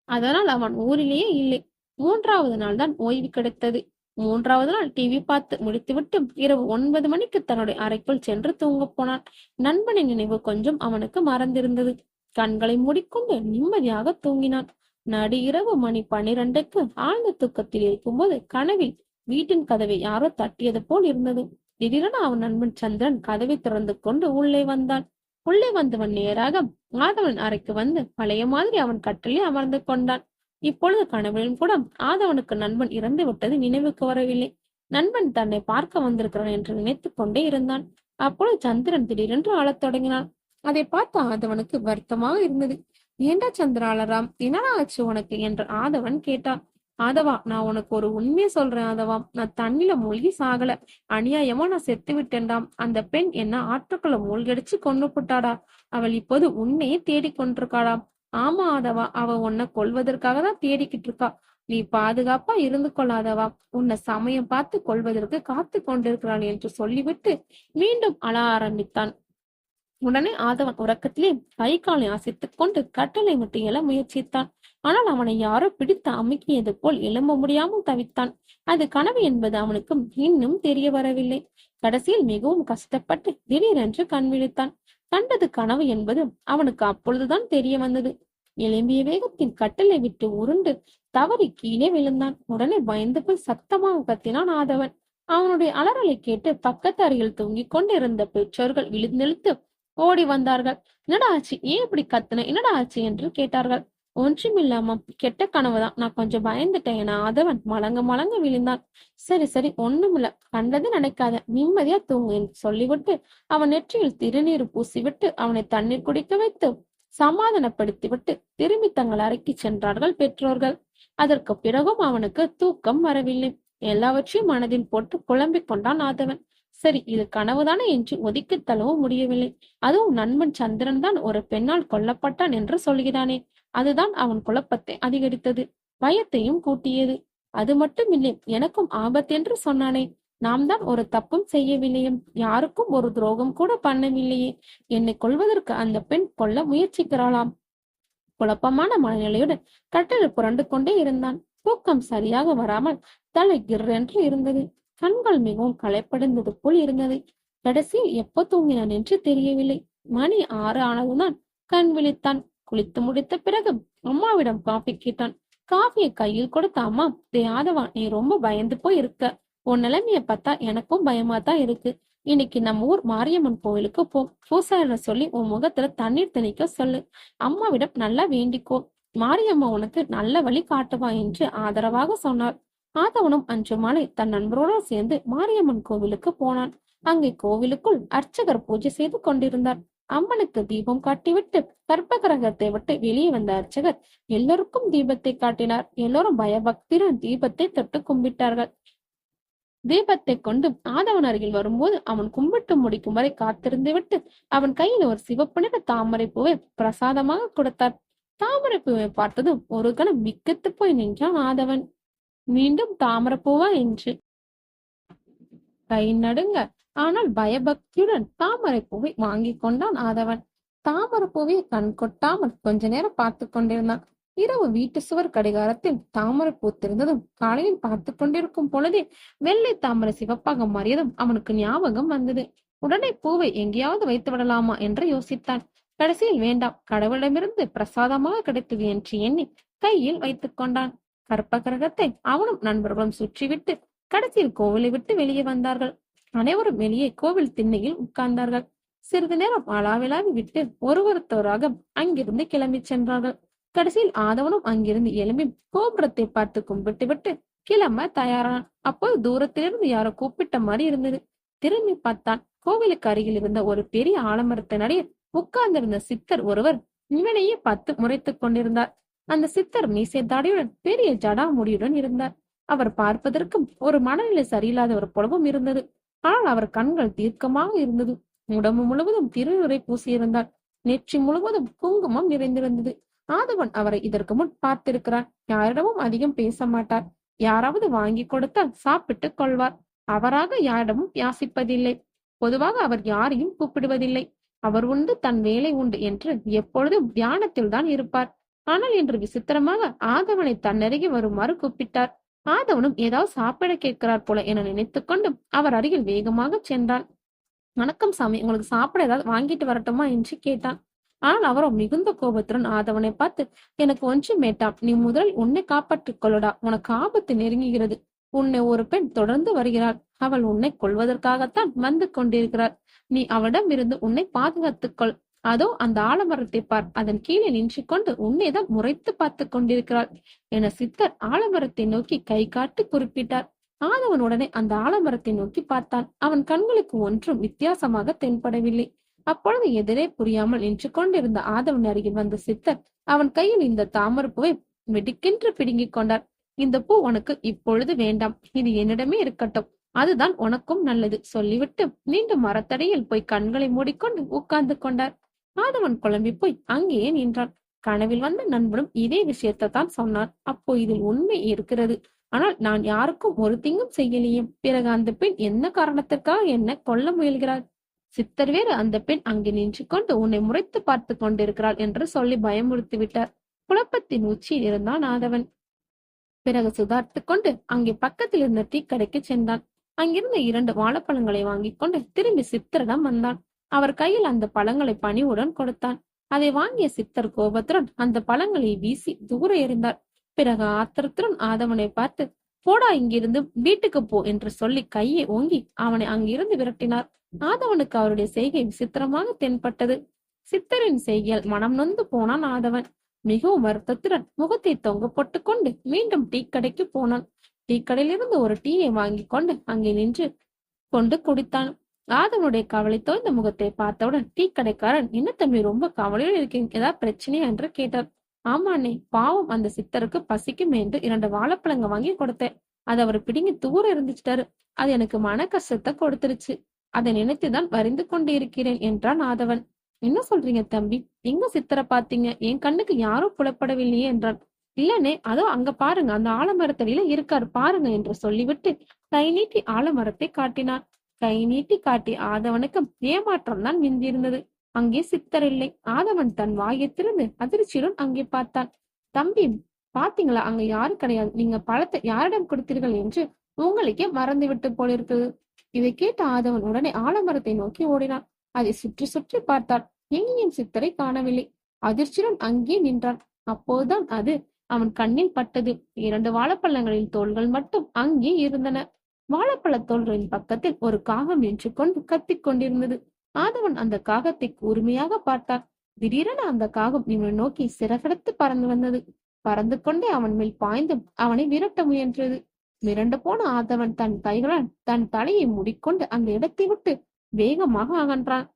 அதனால் அவன் ஊரிலேயே இல்லை. 3வது நாள் தான் ஓய்வு கிடைத்தது. 3வது நாள் டிவி பார்த்து முடித்துவிட்டு இரவு 9 மணிக்கு தன்னுடைய அறைக்குள் சென்று தூங்க போனான். நண்பனின் நினைவு கொஞ்சம் அவனுக்கு மறந்திருந்தது. கண்களை மூடிக்கொண்டு நிம்மதியாக தூங்கினான். நடு இரவு மணி 12க்கு ஆழ்ந்த தூக்கத்தில் இருக்கும்போது கனவில் வீட்டின் கதவை யாரோ தட்டியது போல் இருந்தது. திடீரென அவன் நண்பன் சந்திரன் கதவை திறந்து கொண்டு உள்ளே வந்தான். உள்ளே வந்தவன் நேராக ஆதவன் அறைக்கு வந்து பழைய மாதிரி அவன் கட்டிலே அமர்ந்து கொண்டான். இப்பொழுது கனவிலும் கூட ஆதவனுக்கு நண்பன் இறந்து விட்டது நினைவுக்கு வரவில்லை. நண்பன் தன்னை பார்க்க வந்திருக்கிறான் என்று நினைத்துக் கொண்டே இருந்தான். அப்பொழுது சந்திரன் திடீரென்று அழத் தொடங்கினான். அதை பார்த்த ஆதவனுக்கு வருத்தமாக இருந்தது. ஏண்டா சந்திராளராம், என்னடா ஆச்சு உனக்கு என்று ஆதவன் கேட்டான். ஆதவா, நான் உனக்கு ஒரு உண்மையை சொல்றேன் ஆதவா, நான் தண்ணில மூழ்கி சாகல, அநியாயமா நான் செத்து விட்டேன்டாம். அந்த பெண் என்ன ஆற்றுக்குள்ள மூழ்கடிச்சு கொண்டு போட்டாடா. அவள் இப்போது உன்னையே தேடிக்கொண்டிருக்காளாம். ஆமா ஆதவா, அவ உன்னை கொல்வதற்காக தான் தேடிக்கிட்டு இருக்கா. நீ பாதுகாப்பா இருந்து கொள்ளாதவா, உன்னை சமயம் பார்த்து கொள்வதற்கு காத்து கொண்டிருக்கிறாள் என்று சொல்லிவிட்டு மீண்டும் அழ ஆரம்பித்தான். உடனே ஆதவன் உறக்கத்திலே கை காலை அசைத்துக் கொண்டு கட்டளை விட்டு எழ முயற்சித்தான். ஆனால் அவனை யாரோ பிடித்து அமுக்கியது போல் எழும்ப முடியாமல் தவித்தான். அது கனவு என்பது அவனுக்கு இன்னும் தெரிய வரவில்லை. கடைசியில் மிகவும் கஷ்டப்பட்டு திடீரென்று கண் விழித்தான். கண்டது கனவு என்பது அவனுக்கு அப்பொழுதுதான் தெரிய வந்தது. எழும்பிய வேகத்தில் கட்டளை விட்டு உருண்டு தவறி கீழே விழுந்தான். உடனே பயந்து போய் சத்தமாக கத்தினான் ஆதவன். அவனுடைய அலறலை கேட்டு பக்கத்து அருகில் தூங்கிக் கொண்டிருந்த பெற்றோர்கள் விழுந்தெழுத்து ஓடி வந்தார்கள். என்னடா ஆச்சு, ஏன் இப்படி கத்துன, என்னடா ஆச்சு என்று கேட்டார்கள். ஒன்றுமில்லாம கெட்ட கனவுதான், நான் கொஞ்சம் பயந்துட்டேன் என ஆதவன் மலங்க மலங்க விழுந்தான். சரி சரி, ஒண்ணுமில்ல, கண்டது நினைக்காத, நிம்மதியா தூங்கு என்று சொல்லிவிட்டு அவன் நெற்றியில் திருநீர் பூசிவிட்டு அவனை தண்ணீர் குடிக்க வைத்து சமாதானப்படுத்திவிட்டு திரும்பி தங்கள் அறைக்கு சென்றார்கள் பெற்றோர்கள். அதற்கு பிறகும் அவனுக்கு தூக்கம் வரவில்லை. எல்லாவற்றையும் மனதில் போட்டு குழம்பிக் கொண்டான் ஆதவன். சரி, இது கனவுதானே என்று ஒதுக்கி தள்ளவும் முடியவில்லை. அதுவும் நண்பன் சந்திரன் தான் ஒரு பெண்ணால் கொல்லப்பட்டான் என்று சொல்கிறானே, அதுதான் அவன் குழப்பத்தை அதிகரித்தது, பயத்தையும் கூட்டியது. அது மட்டும் இல்லை, எனக்கும் ஆபத்தென்று சொன்னானே, நாம் தான் ஒரு தப்பும் செய்யவில்லையே, யாருக்கும் ஒரு துரோகம் கூட பண்ணவில்லையே, என்னை கொல்வதற்கு அந்த பெண் கொல்ல முயற்சிக்கிறாளாம். குழப்பமான மனநிலையுடன் கட்டிலில் புரண்டு கொண்டே இருந்தான். தூக்கம் சரியாக வராமல் தலை கிர்ரென்று இருந்தது. கண்கள் மிகவும் களைப்படைந்தது போல் இருந்தது. கடைசியில் எப்போ தூங்கினான் என்று தெரியவில்லை. மணி 6 ஆனதுதான் கண் விழித்தான். குளித்து முடித்த பிறகு அம்மாவிடம் காஃபி கேட்டான். காஃபியை கையில் கொடுத்த அம்மா, யாதவா, நீ ரொம்ப பயந்து போய் இருக்க. உன் நிலைமைய பார்த்தா எனக்கும் பயமா தான் இருக்கு. இன்னைக்கு நம்ம ஊர் மாரியம்மன் கோவிலுக்கு போ. பூசாரிட சொல்லி உன் முகத்துல தண்ணீர் தெளிக்க சொல்லு. அம்மாவிடம் நல்லா வேண்டிக்கோ. மாரியம்மா உனக்கு நல்ல வழி காட்டுவா என்று ஆதரவாக சொன்னார். ஆதவனும் அன்று மாலை தன் நண்பரோடு சேர்ந்து மாரியம்மன் கோவிலுக்கு போனான். அங்கே கோவிலுக்குள் அர்ச்சகர் பூஜை செய்து கொண்டிருந்தார். அம்மனுக்கு தீபம் காட்டிவிட்டு கற்பகிரகத்தை விட்டு வெளியே வந்த அர்ச்சகர் எல்லோருக்கும் தீபத்தை காட்டினார். எல்லோரும் பயபக்தியுடன் தீபத்தை தொட்டு கும்பிட்டார்கள். தீபத்தை கொண்டு ஆதவன் அருகில் வரும்போது அவன் கும்பிட்டு முடிக்கும் வரை காத்திருந்து விட்டு அவன் கையில் ஒரு சிவப்பு நிற தாமரை பூவை பிரசாதமாக கொடுத்தார். தாமரை பூவை பார்த்ததும் ஒரு கணம் விக்கித்து போய் நின்றான் ஆதவன். மீண்டும் தாமரை பூவா என்று கை நடுங்க, ஆனால் பயபக்தியுடன் தாமரை பூவை வாங்கி கொண்டான் ஆதவன். தாமரை பூவை கண் கொட்டாமல் கொஞ்ச நேரம் பார்த்து கொண்டிருந்தான். இரவு வீட்டு சுவர் கடிகாரத்தில் தாமரை பூத்திருந்ததும் காலையில் பார்த்து கொண்டிருக்கும் பொழுதே வெள்ளை தாமரை சிவப்பாக மாறியதும் அவனுக்கு ஞாபகம் வந்தது. உடனே பூவை எங்கேயாவது வைத்து விடலாமா என்று யோசித்தான். கடைசியில் வேண்டாம், கடவுளிடமிருந்து பிரசாதமாக கிடைத்தது என்று எண்ணி கையில் வைத்துக் கொண்டான். கற்பகிரகத்தை அவனும் நண்பர்களும் சுற்றிவிட்டு கடைசியில் கோவிலை விட்டு வெளியே வந்தார்கள். அனைவரும் வெளியே கோவில் திண்ணையில் உட்கார்ந்தார்கள். சிறிது நேரம் அளாவிலாவி விட்டு ஒருவருத்தவராக அங்கிருந்து கிளம்பி சென்றார்கள். கடைசியில் ஆதவனும் அங்கிருந்து எழும்பி கோபுரத்தை பார்த்து கும்பிட்டு விட்டு கிளம்ப தயாரானான். அப்போது தூரத்திலிருந்து யாரோ கூப்பிட்ட மாதிரி இருந்தது. திரும்பி பார்த்தான். கோவிலுக்கு அருகில் இருந்த ஒரு பெரிய ஆலமரத்தின் அடியில் உட்கார்ந்திருந்த சித்தர் ஒருவர் இவனையே பார்த்து முறைத்துக் கொண்டிருந்தார். அந்த சித்தர் மீசை தாடியுடன் பெரிய ஜடா முடியுடன் இருந்தார். அவர் பார்ப்பதற்கும் ஒரு மனநிலை சரியில்லாதவர் போலவும் இருந்தது. ஆனால் அவர் கண்கள் தீர்க்கமாக இருந்தது. உடம்பு முழுவதும் திருநுரை பூசியிருந்தார். நெற்றி முழுவதும் குங்குமம் நிறைந்திருந்தது. ஆதவன் அவரை இதற்கு முன் பார்த்திருக்கிறான். யாரிடமும் அதிகம் பேச மாட்டார். யாராவது வாங்கி கொடுத்தால் சாப்பிட்டுக் கொள்வார். அவராக யாரிடமும் யாசிப்பதில்லை. பொதுவாக அவர் யாரையும் கூப்பிடுவதில்லை. அவர் உண்டு, தன் வேலை உண்டு என்று எப்பொழுதும் தியானத்தில் தான் இருப்பார். ஆனால் இன்று விசித்திரமாக ஆதவனை தன்னருகே வருமாறு கூப்பிட்டார். ஆதவனும் ஏதாவது சாப்பிட கேட்கிறார் போல என நினைத்துக் கொண்டு அவர் அருகில் வேகமாக சென்றான். வணக்கம் சாமி, உங்களுக்கு சாப்பிட ஏதாவது வாங்கிட்டு வரட்டுமா என்று கேட்டான். ஆனால் அவரோ மிகுந்த கோபத்துடன் ஆதவனை பார்த்து, எனக்கு ஒன்றும் வேண்டாம், நீ முதலில் உன்னை காப்பாற்றிக் கொள்ளடா, உனக்கு ஆபத்து நெருங்குகிறது. உன்னை ஒரு பெண் தொடர்ந்து வருகிறாள். அவள் உன்னை கொள்வதற்காகத்தான் வந்து கொண்டிருக்கிறாள். நீ அவளிடம் இருந்து உன்னை பாதுகாத்துக்கொள். அதோ அந்த ஆலமரத்தை பார், அதன் கீழே நின்று கொண்டு உன்னைதான் முறைத்து பார்த்து கொண்டிருக்கிறாள் என சித்தர் ஆலமரத்தை நோக்கி கை காட்டி குறிப்பிட்டார். ஆதவன் உடனே அந்த ஆலமரத்தை நோக்கி பார்த்தான். அவன் கண்களுக்கு ஒன்றும் வித்தியாசமாக தென்படவில்லை. அப்பொழுது எதிரே புரியாமல் நின்று கொண்டிருந்த ஆதவன் அருகில் வந்த சித்தர் அவன் கையில் இந்த தாமரப்பூவை வெடிக்கென்று பிடுங்கிக் கொண்டார். இந்த பூ உனக்கு இப்பொழுது வேண்டாம், இது என்னிடமே இருக்கட்டும், அதுதான் உனக்கும் நல்லது சொல்லிவிட்டு மீண்டும் மரத்தடியில் போய் கண்களை மூடிக்கொண்டு உட்கார்ந்து கொண்டார். ஆதவன் குழம்பி போய் அங்கேயே நின்றான். கனவில் வந்த நண்பனும் இதே விஷயத்தை தான் சொன்னான். அப்போ இதில் உண்மை இருக்கிறது. ஆனால் நான் யாருக்கும் ஒரு தீங்கும் செய்யலையே. பிறகு அந்த பெண் என்ன காரணத்திற்காக என்ன கொல்ல முயல்கிறாள்? சித்தர் வேறு அந்த பெண் அங்கே நின்று கொண்டு உன்னை முறைத்து பார்த்து கொண்டிருக்கிறாள் என்று சொல்லி பயமுறுத்தி விட்டார். குழப்பத்தின் உச்சியில் இருந்தான் ஆதவன். பிறகு சுதாரித்து கொண்டு அங்கே பக்கத்தில் இருந்த டீ கடைக்கு சென்றான். அங்கிருந்த 2 வாழைப்பழங்களை வாங்கி கொண்டு திரும்பி சித்தரிடம் வந்தான். அவர் கையில் அந்த பழங்களை பணிவுடன் கொடுத்தான். அதை வாங்கிய சித்தர் கோபத்துடன் அந்த பழங்களை வீசி தூர எறிந்தார். பிறகு ஆத்திரத்துடன் ஆதவனை பார்த்து, போடா இங்கிருந்து, வீட்டுக்கு போ என்று சொல்லி கையை ஓங்கி அவனை அங்கிருந்து விரட்டினார். ஆதவனுக்கு அவருடைய செய்கை விசித்திரமாக தென்பட்டது. சித்தரின் செய்கையால் மனம் நொந்து போனான் ஆதவன். மிகவும் வருத்தத்துடன் முகத்தை தொங்க போட்டுக்கொண்டு மீண்டும் டீ கடைக்கு போனான். டீ கடையிலிருந்து ஒரு டீயை வாங்கி கொண்டு அங்கே நின்று கொண்டு குடித்தான். ஆதவனுடைய கவலை தோய்ந்த முகத்தை பார்த்தவுடன் டீ கடைக்காரன், என்ன தம்பி ரொம்ப கவலையோடு இருக்கீங்க, ஏதாவது பிரச்சனையா என்று கேட்டார். ஆமா அண்ணே, பாவம் அந்த சித்தருக்கு பசிக்கும் என்று 2 வாழைப்பழங்க வாங்கி கொடுத்தேன். அதை அவர் பிடுங்கி தூர இருந்துச்சிட்டாரு. அது எனக்கு மன கஷ்டத்தை கொடுத்துருச்சு. அதை நினைத்துதான் வரிந்து கொண்டு இருக்கிறேன் என்றான் ஆதவன். என்ன சொல்றீங்க தம்பி, எங்க சித்தரை பாத்தீங்க? என் கண்ணுக்கு யாரும் புலப்படவில்லையே என்றான். இல்லனே, அதோ அங்க பாருங்க, அந்த ஆலமரத்தடியில இருக்காரு பாருங்க என்று சொல்லிவிட்டு கை நீட்டி ஆலமரத்தை காட்டினார். கை நீட்டி காட்டி ஆதவனுக்கு ஏமாற்றம் தான் மிஞ்சியிருந்தது. அங்கே சித்தர் இல்லை. ஆதவன் தன் வாயை திறந்து அதிர்ச்சியுடன் அங்கே பார்த்தான். தம்பி, பாத்தீங்களா, அங்க யாரும் கிடையாது. நீங்க பழத்தை யாரிடம் கொடுத்தீர்கள் என்று உங்களுக்கே மறந்து விட்டு போலிருக்குது. இதை கேட்ட ஆதவன் உடனே ஆலமரத்தை நோக்கி ஓடினான். அதை சுற்றி சுற்றி பார்த்தான். எங்கேயும் சித்தரை காணவில்லை. அதிர்ச்சியுடன் அங்கே நின்றான். அப்போதுதான் அது அவன் கண்ணில் பட்டது. 2 வாழைப்பழங்களின் தோள்கள் மட்டும் அங்கே இருந்தன. வாழைப்பழ தோள்களின் பக்கத்தில் ஒரு காகம் நின்று கொண்டு கத்திக் கொண்டிருந்தது. ஆதவன் அந்த காகத்தை கூர்மையாக பார்த்தான். திடீரென அந்த காகம் இவனை நோக்கி சிறகெடுத்து பறந்து வந்தது. பறந்து கொண்டே அவன் மேல் பாய்ந்து அவனை விரட்ட முயன்றது. மிரண்டு போன ஆதவன் தன் கைகளால் தன் தலையை மூடிக்கொண்டு அந்த இடத்தை விட்டு வேகமாக அகன்றான்.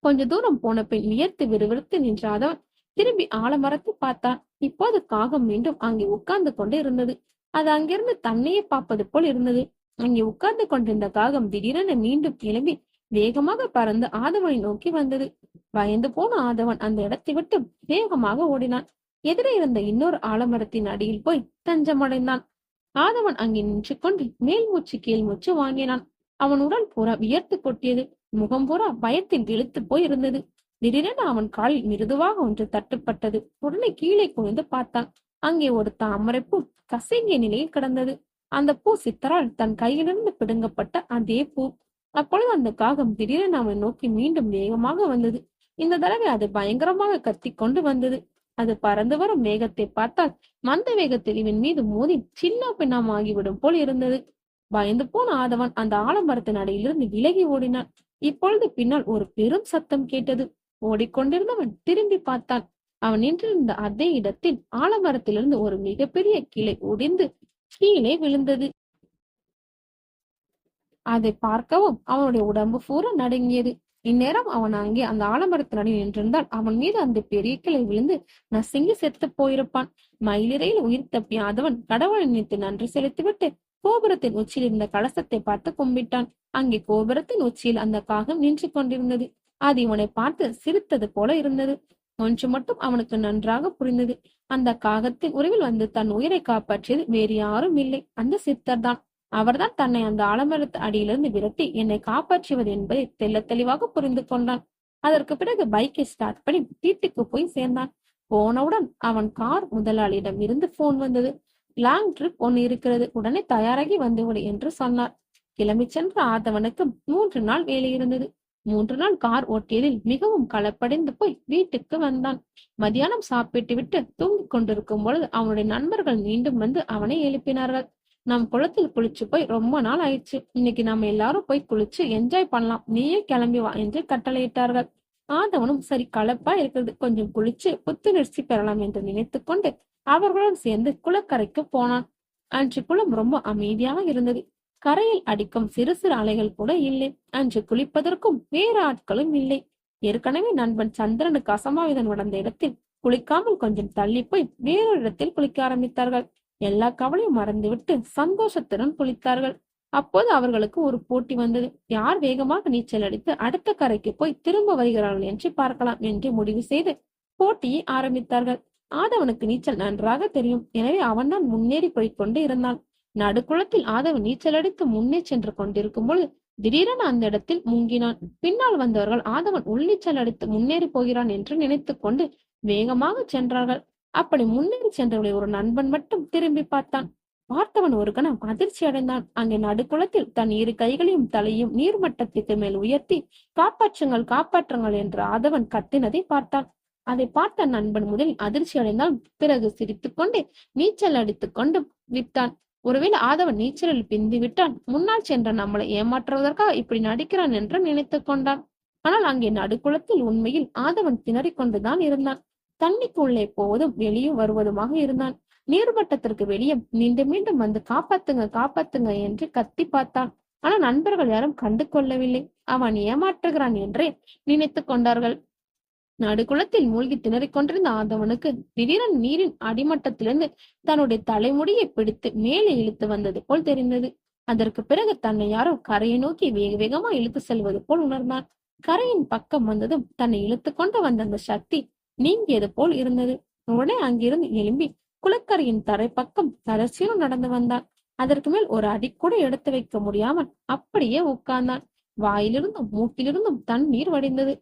கொஞ்ச தூரம் போன பின் வியர்த்து விறுவிறுத்து நின்ற ஆதவன் திரும்பி ஆலமரத்தை பார்த்தான். இப்போது காகம் மீண்டும் அங்கே உட்கார்ந்து கொண்டு இருந்தது. அது அங்கிருந்து தன்னையே பார்ப்பது போல் இருந்தது. அங்கே உட்கார்ந்து கொண்டிருந்த காகம் திடீரென மீண்டும் கிளம்பி வேகமாக பறந்து ஆதவனை நோக்கி வந்தது. பயந்து போன ஆதவன் அந்த இடத்தை விட்டு வேகமாக ஓடினான். எதிரே இருந்த இன்னொரு ஆலமரத்தின் அடியில் போய் தஞ்சமடைந்தான். ஆதவன் அங்கே நின்று கொண்டு மேல் மூச்சு கீழ் மூச்சு வாங்கினான். அவன் உடல் பூரா வியர்த்து கொட்டியது. முகம் பூரா பயத்தில் இழுத்து போய் இருந்தது. திடீரென அவன் காலில் மிருதுவாக ஒன்று தட்டுப்பட்டது. உடனே கீழே குனிந்து பார்த்தான். அங்கே ஒரு தாமரைப்பூ கசங்கிய நிலையில் கிடந்தது. அந்த பூ சித்தரால் தன் கையிலிருந்து பிடுங்கப்பட்ட அதே பூ. அப்பொழுது அந்த காகம் திடீரென அவனை நோக்கி மீண்டும் வேகமாக வந்தது. இந்த தடவை அது பயங்கரமாக கத்திக்கொண்டு வந்தது. அது பறந்து வரும் வேகத்தை பார்த்தால் மந்த வேகத்தில் இவன் மீது மோதி சின்ன பின்னம் ஆகிவிடும் போல் இருந்தது. பயந்து போன ஆதவன் அந்த ஆலமரத்தின் அடியிலிருந்து விலகி ஓடினான். இப்பொழுது பின்னால் ஒரு பெரும் சத்தம் கேட்டது. ஓடிக்கொண்டிருந்தவன் திரும்பி பார்த்தான். அவன் நின்றிருந்த அதே இடத்தில் ஆலமரத்திலிருந்து ஒரு மிகப்பெரிய கிளை ஒடிந்து கீழே விழுந்தது. அதை பார்க்கவும் அவனுடைய உடம்பு பூரா நடுங்கியது. இந்நேரம் அவன் அங்கே அந்த ஆலமரத்தின் அடி நின்றிருந்தால் அவன் மீது அந்த பெரிய கிளை விழுந்து நசுங்கி செத்து போயிருப்பான். மயிலிறையில் உயிர் தப்பிய ஆதவன் கடவுளை நினைத்து நன்றி செலுத்திவிட்டு கோபுரத்தின் உச்சியில் இருந்த கலசத்தை பார்த்து கும்பிட்டான். அங்கே கோபுரத்தின் உச்சியில் அந்த காகம் நின்று கொண்டிருந்தது. அது இவனை பார்த்து சிரித்தது போல இருந்தது. ஒன்று மட்டும் அவனுக்கு நன்றாக புரிந்தது. அந்த காகத்தின் உருவில் வந்து தன் உயிரை காப்பாற்றியது வேறு யாரும் இல்லை, அந்த சித்தர் தான். அவர்தான் தன்னை அந்த ஆலமரத்து அடியிலிருந்து விரட்டி என்னை காப்பாற்றுவது என்பதை தெல்ல தெளிவாக புரிந்து கொண்டான். அதற்கு பிறகு பைக்கை ஸ்டார்ட் பண்ணி வீட்டுக்கு போய் சேர்ந்தான். போனவுடன் அவன் கார் முதலாளியிடம் இருந்து போன் வந்தது. லாங் ட்ரிப் ஒன்னு இருக்கிறது, உடனே தயாராகி வந்துவிடு என்று சொன்னார். கிளம்பி சென்ற ஆதவனுக்கு 3 நாள் வேலை இருந்தது. 3 நாள் கார் ஓட்டியதில் மிகவும் களப்படைந்து போய் வீட்டுக்கு வந்தான். மதியானம் சாப்பிட்டு விட்டு தூங்கிக் கொண்டிருக்கும் பொழுது அவனுடைய நண்பர்கள் மீண்டும் வந்து அவனை எழுப்பினார்கள். நம் குளத்தில் குளிச்சு போய் ரொம்ப நாள் ஆயிடுச்சு, இன்னைக்கு நம்ம எல்லாரும் போய் குளிச்சு என்ஜாய் பண்ணலாம், நீயே கிளம்பி வா என்று கட்டளையிட்டார்கள். ஆதவனும் சரி கலப்பா இருக்கிறது, கொஞ்சம் குளிச்சு புத்துணர்ச்சி பெறலாம் என்று நினைத்து கொண்டு அவர்களுடன் சேர்ந்து குளக்கரைக்கு போனான். அன்று குளம் ரொம்ப அமைதியாக இருந்தது. கரையில் அடிக்கும் சிறு சிறு அலைகள் கூட இல்லை. அன்று குளிப்பதற்கும் வேறு ஆட்களும் இல்லை. ஏற்கனவே நண்பன் சந்திரனுக்கு அசம்பாவிதம் நடந்த இடத்தில் குளிக்காமல் கொஞ்சம் தள்ளி போய் வேறொரு இடத்தில் குளிக்க ஆரம்பித்தார்கள். எல்லா கவலையும் மறந்துவிட்டு சந்தோஷத்துடன் குளித்தார்கள். அப்போது அவர்களுக்கு ஒரு போட்டி வந்தது. யார் வேகமாக நீச்சல் அடித்து அடுத்த கரைக்கு போய் திரும்ப வருகிறார்கள் என்று பார்க்கலாம் என்று முடிவு செய்து போட்டியை ஆரம்பித்தார்கள். ஆதவனுக்கு நீச்சல் நன்றாக தெரியும். எனவே அவன்தான் முன்னேறி போய்கொண்டு இருந்தான். நடுக்குளத்தில் ஆதவன் நீச்சல் அடித்து முன்னே சென்று கொண்டிருக்கும் பொழுது திடீரென அந்த இடத்தில் முங்கினான். பின்னால் வந்தவர்கள் ஆதவன் உள்நீச்சல் அடித்து முன்னேறி போகிறான் என்று நினைத்து கொண்டு வேகமாக சென்றார்கள். அப்படி முன்னேறி சென்றவர்களை ஒரு நண்பன் மட்டும் திரும்பி பார்த்தான். பார்த்தவன் ஒரு கணம் அதிர்ச்சி அடைந்தான். அங்கே நடுக்குளத்தில் தன் 2 கைகளையும் தலையும் நீர்மட்டத்திற்கு மேல் உயர்த்தி காப்பாற்றுங்கள் காப்பாற்றுங்கள் என்று ஆதவன் கத்தினதை பார்த்தான். அதை பார்த்த நண்பன் முதலில் அதிர்ச்சி அடைந்தான். பிறகு சிரித்துக் கொண்டு நீச்சல் அடித்துக் கொண்டு விட்டான். ஒருவேளை ஆதவன் நீச்சலில் பிந்தி விட்டான், முன்னால் சென்ற நம்மளை ஏமாற்றுவதற்காக இப்படி நடிக்கிறான் என்று நினைத்துக் கொண்டான். ஆனால் அங்கே நடுக்குளத்தில் உண்மையில் ஆதவன் திணறிக் கொண்டுதான் இருந்தான். தண்ணிக்கு உள்ளே போவதும் வெளியே வருவதுமாக இருந்தான். நீர்மட்டத்திற்கு வெளியே மீண்டும் மீண்டும் வந்து காப்பாத்துங்க காப்பாத்துங்க என்று கத்தி பார்த்தான். ஆனா நண்பர்கள் யாரும் கண்டு கொள்ளவில்லை. அவன் ஏமாற்றுகிறான் என்றே நினைத்து கொண்டார்கள். நடுக்குளத்தில் மூழ்கி திணறிக் கொண்டிருந்த ஆதவனுக்கு திடீரென நீரின் அடிமட்டத்திலிருந்து தன்னுடைய தலைமுடியை பிடித்து மேலே இழுத்து வந்தது போல் தெரிந்தது. அதற்கு பிறகு தன்னை யாரோ கரையை நோக்கி வேக வேகமா இழுத்து செல்வது போல் உணர்ந்தான். கரையின் பக்கம் வந்ததும் தன்னை இழுத்து கொண்டு வந்த அந்த சக்தி நீங்கியது போல் இருந்தது. உடனே அங்கிருந்து எழும்பி குளக்கரையின் தரை பக்கம் தரசியும் நடந்து வந்தான். அதற்கு மேல் ஒரு அடி கூட எடுத்து வைக்க முடியாமல் அப்படியே உட்கார்ந்தான். வாயிலிருந்தும் மூக்கிலிருந்தும் தண்ணீர் வடிந்தது.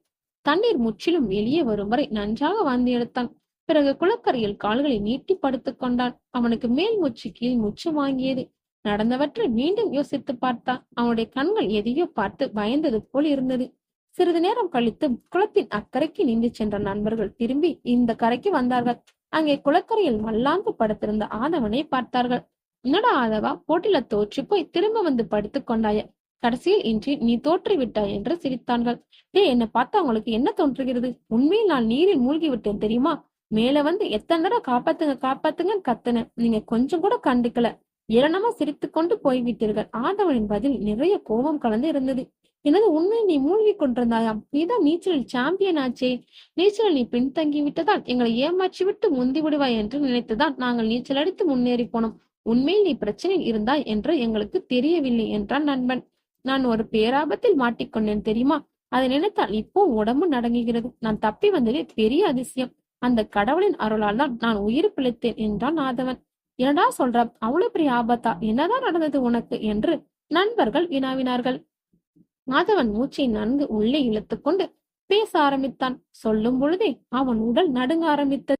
தண்ணீர் முற்றிலும் வெளியே வரும் வரை நன்றாக வாந்தி எடுத்தான். பிறகு குளக்கரையில் கால்களை நீட்டி படுத்துக் கொண்டான். அவனுக்கு மேல் மூச்சு கீழ் மூச்சு வாங்கியது. நடந்தவற்றை மீண்டும் யோசித்து பார்த்தான். அவனுடைய கண்கள் எதையோ பார்த்து பயந்தது போல் இருந்தது. சிறிது நேரம் கழித்து குளத்தின் அக்கறைக்கு நீந்தி சென்ற நண்பர்கள் திரும்பி இந்த கரைக்கு வந்தார்கள். அங்கே குளக்கரையில் மல்லாந்து படுத்திருந்த ஆதவனை பார்த்தார்கள். என்னடா ஆதவா, போட்டியில தோற்று போய் திரும்ப வந்து படுத்துக் கொண்டாய, கடைசியில் இன்றி நீ தோற்று விட்டாய் என்று சிரித்தார்கள். என்னை பார்த்தா உங்களுக்கு என்ன தோன்றுகிறது? உண்மையில் நான் நீரில் மூழ்கி விட்டேன் தெரியுமா? மேல வந்து எத்தனை தடவை காப்பாத்துங்க காப்பாத்துங்கன்னு கத்துன, நீங்க கொஞ்சம் கூட கண்டுக்கல. ஏளனமா சிரித்து கொண்டு போய்விட்டீர்கள். ஆதவனின் பதில் நிறைய கோபம் கலந்து இருந்தது. எனது உண்மை, நீ மூழ்கி கொண்டிருந்தாயாம். நீதான் நீச்சலில் சாம்பியன் ஆச்சே. நீச்சலில் நீ பின்தங்கி விட்டதால் எங்களை ஏமாற்றி விட்டு முந்தி விடுவாய் என்று நினைத்துதான் நாங்கள் நீச்சல் அடித்து முன்னேறி போனோம். உண்மையில் நீ பிரச்சனையில் இருந்தாய் என்று எங்களுக்கு தெரியவில்லை என்றான் நண்பன். நான் ஒரு பேராபத்தில் மாட்டிக்கொண்டேன் தெரியுமா? அதை நினைத்தால் இப்போ உடம்பு நடங்குகிறது. நான் தப்பி வந்ததே பெரிய அதிசயம். அந்த கடவுளின் அருளால் தான் நான் உயிர் பிழைத்தேன் என்றான் ஆதவன். என்னடா சொல்ற, அவ்வளவு பெரிய ஆபத்தா? என்னதான் நடந்தது உனக்கு என்று நண்பர்கள் வினாவினார்கள். மாதவன் மூச்சை நன்கு உள்ளே இழுத்துக்கொண்டு பேச ஆரம்பித்தான். சொல்லும் பொழுதே அவன் உடல் நடுங்க ஆரம்பித்தது.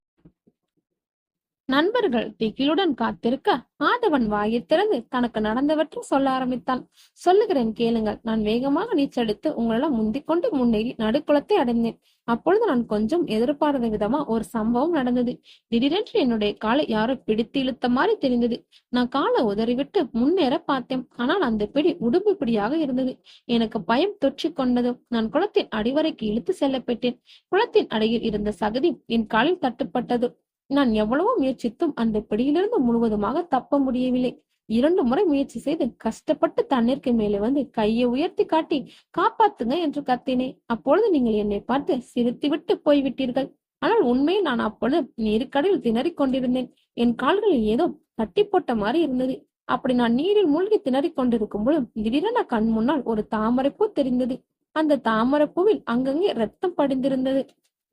நண்பர்கள் திகிலுடன் காத்திருக்க ஆதவன் வாயை திறந்து தனக்கு நடந்தவற்றை சொல்ல ஆரம்பித்தான். சொல்லுகிறேன் கேளுங்கள். நான் வேகமாக நீச்சடித்து உங்களெல்லாம் முந்திக்கொண்டு முன்னேறி நடுக்குளத்தை அடைந்தேன். அப்பொழுது நான் கொஞ்சம் எதிர்பாராத விதமா ஒரு சம்பவம் நடந்தது. திடீரென்று என்னுடைய காலை யாரோ பிடித்து இழுத்த மாதிரி தெரிந்தது. நான் காலை உதறிவிட்டு முன்னேற பார்த்தேன். ஆனால் அந்த பிடி உடும்பு பிடியாக இருந்தது. எனக்கு பயம் தொற்றி கொண்டது. நான் குளத்தின் அடிவரைக்கு இழுத்து செல்லப்பட்டேன். குளத்தின் அடியில் இருந்த சகதி என் காலில் தட்டுப்பட்டது. நான் எவ்வளவோ முயற்சித்தும் அந்த பிடியிலிருந்து முழுவதுமாக தப்ப முடியவில்லை. 2 முறை முயற்சி செய்து கஷ்டப்பட்டு தண்ணீருக்கு மேலே வந்து கையை உயர்த்தி காட்டி காப்பாத்துங்க என்று கத்தினேன். அப்பொழுது நீங்கள் என்னை பார்த்து சிரித்து விட்டு போய்விட்டீர்கள். ஆனால் உண்மையில் நான் அப்பொழுது நீருக்கடையில் திணறிக் கொண்டிருந்தேன். என் கால்களில் ஏதோ தட்டி போட்ட மாதிரி இருந்தது. அப்படி நான் நீரில் மூழ்கி திணறிக் கொண்டிருக்கும் போது திடீரென கண் முன்னால் ஒரு தாமரைப்பூ தெரிந்தது. அந்த தாமரைப்பூவில் அங்கங்கே ரத்தம் படிந்திருந்தது.